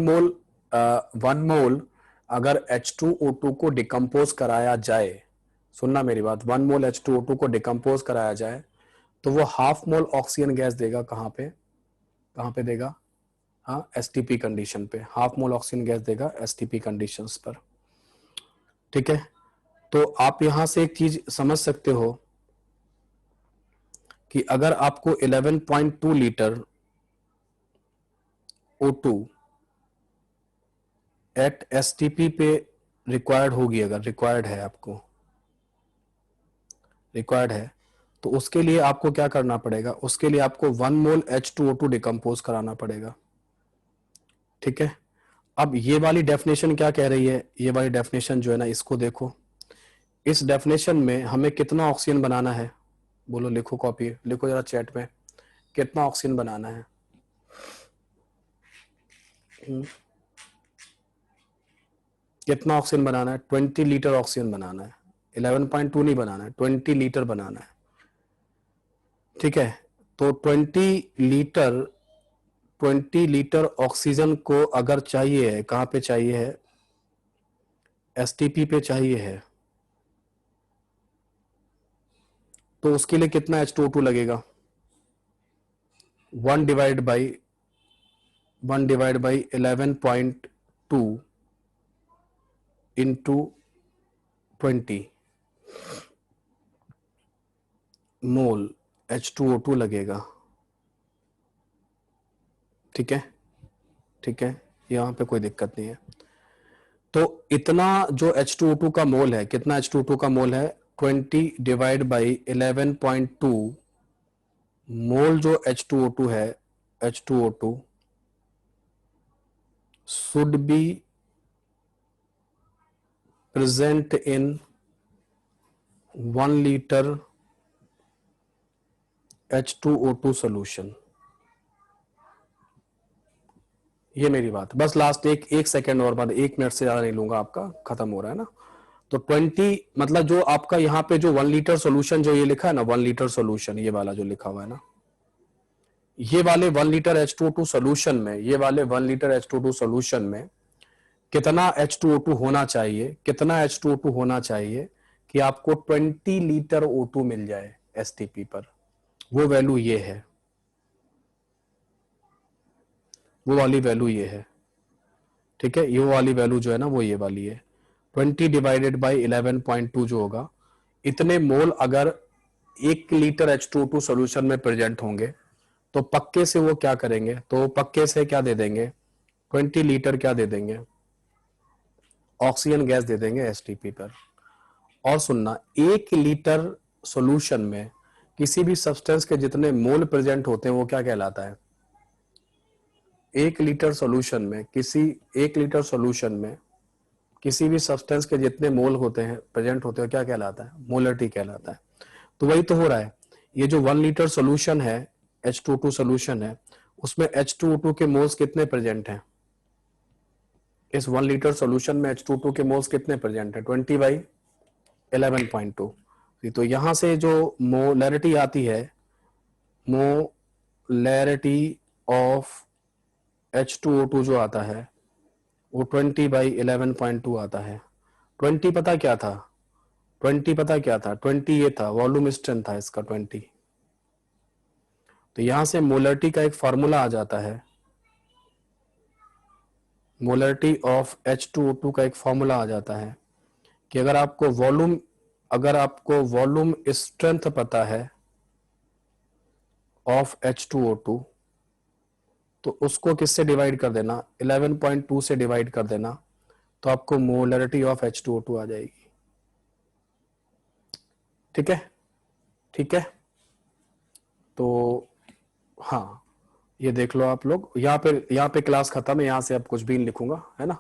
मोल अगर H2O2 को डिकम्पोज कराया जाए, सुनना मेरी बात, 1 मोल H2O2 को डिकम्पोज कराया जाए तो वो हाफ मोल ऑक्सीजन गैस देगा। कहाँ पे देगा, हाँ STP कंडीशन पे हाफ मोल ऑक्सीजन गैस देगा STP कंडीशंस पर। ठीक है, तो आप यहां से एक चीज समझ सकते हो कि अगर आपको 11.2 लीटर O2 एट एसटीपी पे रिक्वायर्ड होगी, अगर रिक्वायर्ड है, आपको रिक्वायर्ड है, तो उसके लिए आपको क्या करना पड़ेगा, उसके लिए आपको 1 मोल H2O2 डिकम्पोज कराना पड़ेगा। ठीक है, अब ये वाली डेफिनेशन क्या कह रही है, ये वाली डेफिनेशन जो है ना, इसको देखो, इस डेफिनेशन में हमें कितना ऑक्सीजन बनाना है, बोलो, लिखो, कॉपी लिखो जरा चैट में, कितना ऑक्सीजन बनाना है। कितना ऑक्सीजन बनाना है? 20 लीटर ऑक्सीजन बनाना है, 11.2 नहीं बनाना है, 20 लीटर बनाना है। ठीक है, तो 20 लीटर ऑक्सीजन को अगर चाहिए है, कहां पे चाहिए है, एसटीपी पे चाहिए है, तो उसके लिए कितना H2O2 लगेगा? 1 divide by 11.2 into 20 mole H2O2 लगेगा। ठीक है, ठीक है, यहां पे कोई दिक्कत नहीं है। तो इतना जो H2O2 का मोल है, कितना H2O2 का मोल है, 20 डिवाइड बाई 11.2 मोल जो H2O2 है, H2O2 should be present in 1 liter H2O2 solution। ये मेरी बात, बस लास्ट एक सेकेंड और बाद, 1 मिनट से ज्यादा नहीं लूंगा आपका, खत्म हो रहा है ना। तो 20 मतलब जो आपका यहाँ पे जो 1 लीटर सोल्यूशन जो ये लिखा है ना, 1 लीटर सोल्यूशन, ये वाला जो लिखा हुआ है ना, ये वाले 1 लीटर H2O2 सोल्यूशन में, ये वाले 1 लीटर H2O2 सोल्यूशन में कितना H2O2 होना चाहिए, कितना H2O2 होना चाहिए कि आपको 20 लीटर O2 मिल जाए एसटीपी पर, वो वैल्यू ये है, वो वाली वैल्यू ये है। ठीक है, ये वाली वैल्यू जो है ना, वो ये वाली है, 20 डिवाइडेड बाई 11.2 जो होगा, इतने मोल अगर 1 लीटर H2O2 सॉल्यूशन में प्रेजेंट होंगे, तो पक्के से वो क्या करेंगे, तो पक्के से क्या दे देंगे, 20 लीटर क्या दे देंगे, ऑक्सीजन गैस दे देंगे एसटीपी पर। और सुनना, 1 लीटर सॉल्यूशन में किसी भी सब्सटेंस के जितने मोल प्रेजेंट होते हैं वो क्या कहलाता है, 1 लीटर सॉल्यूशन में, किसी 1 लीटर सॉल्यूशन में किसी भी सब्सटेंस के जितने मोल होते हैं, प्रेजेंट होते हैं, क्या कहलाता है, मोलरिटी कहलाता है। तो वही तो हो रहा है, ये जो 1 लीटर सॉल्यूशन है, H2O2 सॉल्यूशन है, उसमें H2O2 के मोल्स कितने प्रेजेंट हैं, इस 1 लीटर सॉल्यूशन में H2O2 के मोल्स कितने प्रेजेंट हैं, 20 बाई 11.2। तो यहां से जो मोलरिटी आती है, मोलरिटी ऑफ H2O2 जो आता है, वो 20 बाई 11.2 आता है। 20 पता क्या था, 20 पता क्या था, 20 ये था, वॉल्यूम स्ट्रेंथ था इसका 20। तो यहां से मोलरिटी का एक फॉर्मूला आ जाता है, मोलरिटी ऑफ H2O2 का एक फॉर्मूला आ जाता है कि अगर आपको वॉल्यूम स्ट्रेंथ पता है ऑफ H2O2, तो उसको किससे डिवाइड कर देना, 11.2 से डिवाइड कर देना, तो आपको मोलरिटी ऑफ H2O2 आ जाएगी। ठीक है, ठीक है, तो हाँ, ये देख लो आप लोग, यहाँ पे क्लास खत्म है, यहाँ से अब कुछ भी नहीं लिखूंगा, है ना,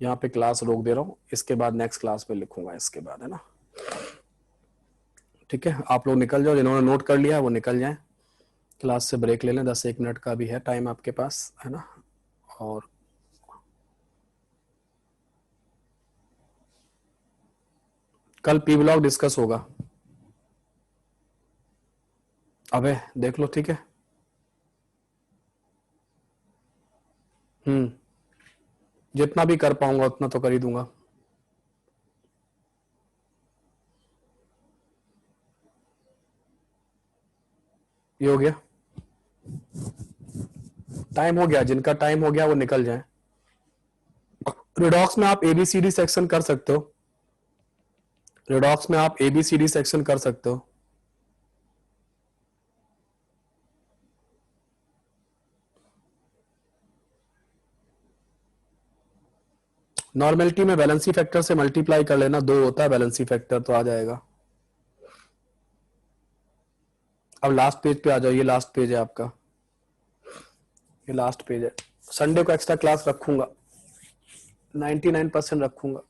यहाँ पे क्लास रोक दे रहा हूँ, इसके बाद नेक्स्ट क्लास में लिखूंगा इसके बाद, है ना। ठीक है, आप लोग निकल जाओ, जिन्होंने नोट कर लिया वो निकल जाएं, क्लास से ब्रेक ले लें, 10-1 मिनट का भी है टाइम आपके पास, है ना। और कल पी ब्लॉक डिस्कस होगा, अबे देख लो, ठीक है। जितना भी कर पाऊंगा उतना तो कर ही दूंगा। ये हो गया, टाइम हो गया, जिनका टाइम हो गया वो निकल जाए। रिडॉक्स में आप ABCD सेक्शन कर सकते हो, रिडॉक्स में आप ABCD सेक्शन कर सकते हो। नॉर्मेलिटी में वैलेंसी फैक्टर से मल्टीप्लाई कर लेना, 2 होता है वैलेंसी फैक्टर, तो आ जाएगा। अब लास्ट पेज पे आ जाओ, ये लास्ट पेज है आपका, ये लास्ट पेज है। संडे को एक्स्ट्रा क्लास रखूंगा, 99% रखूंगा।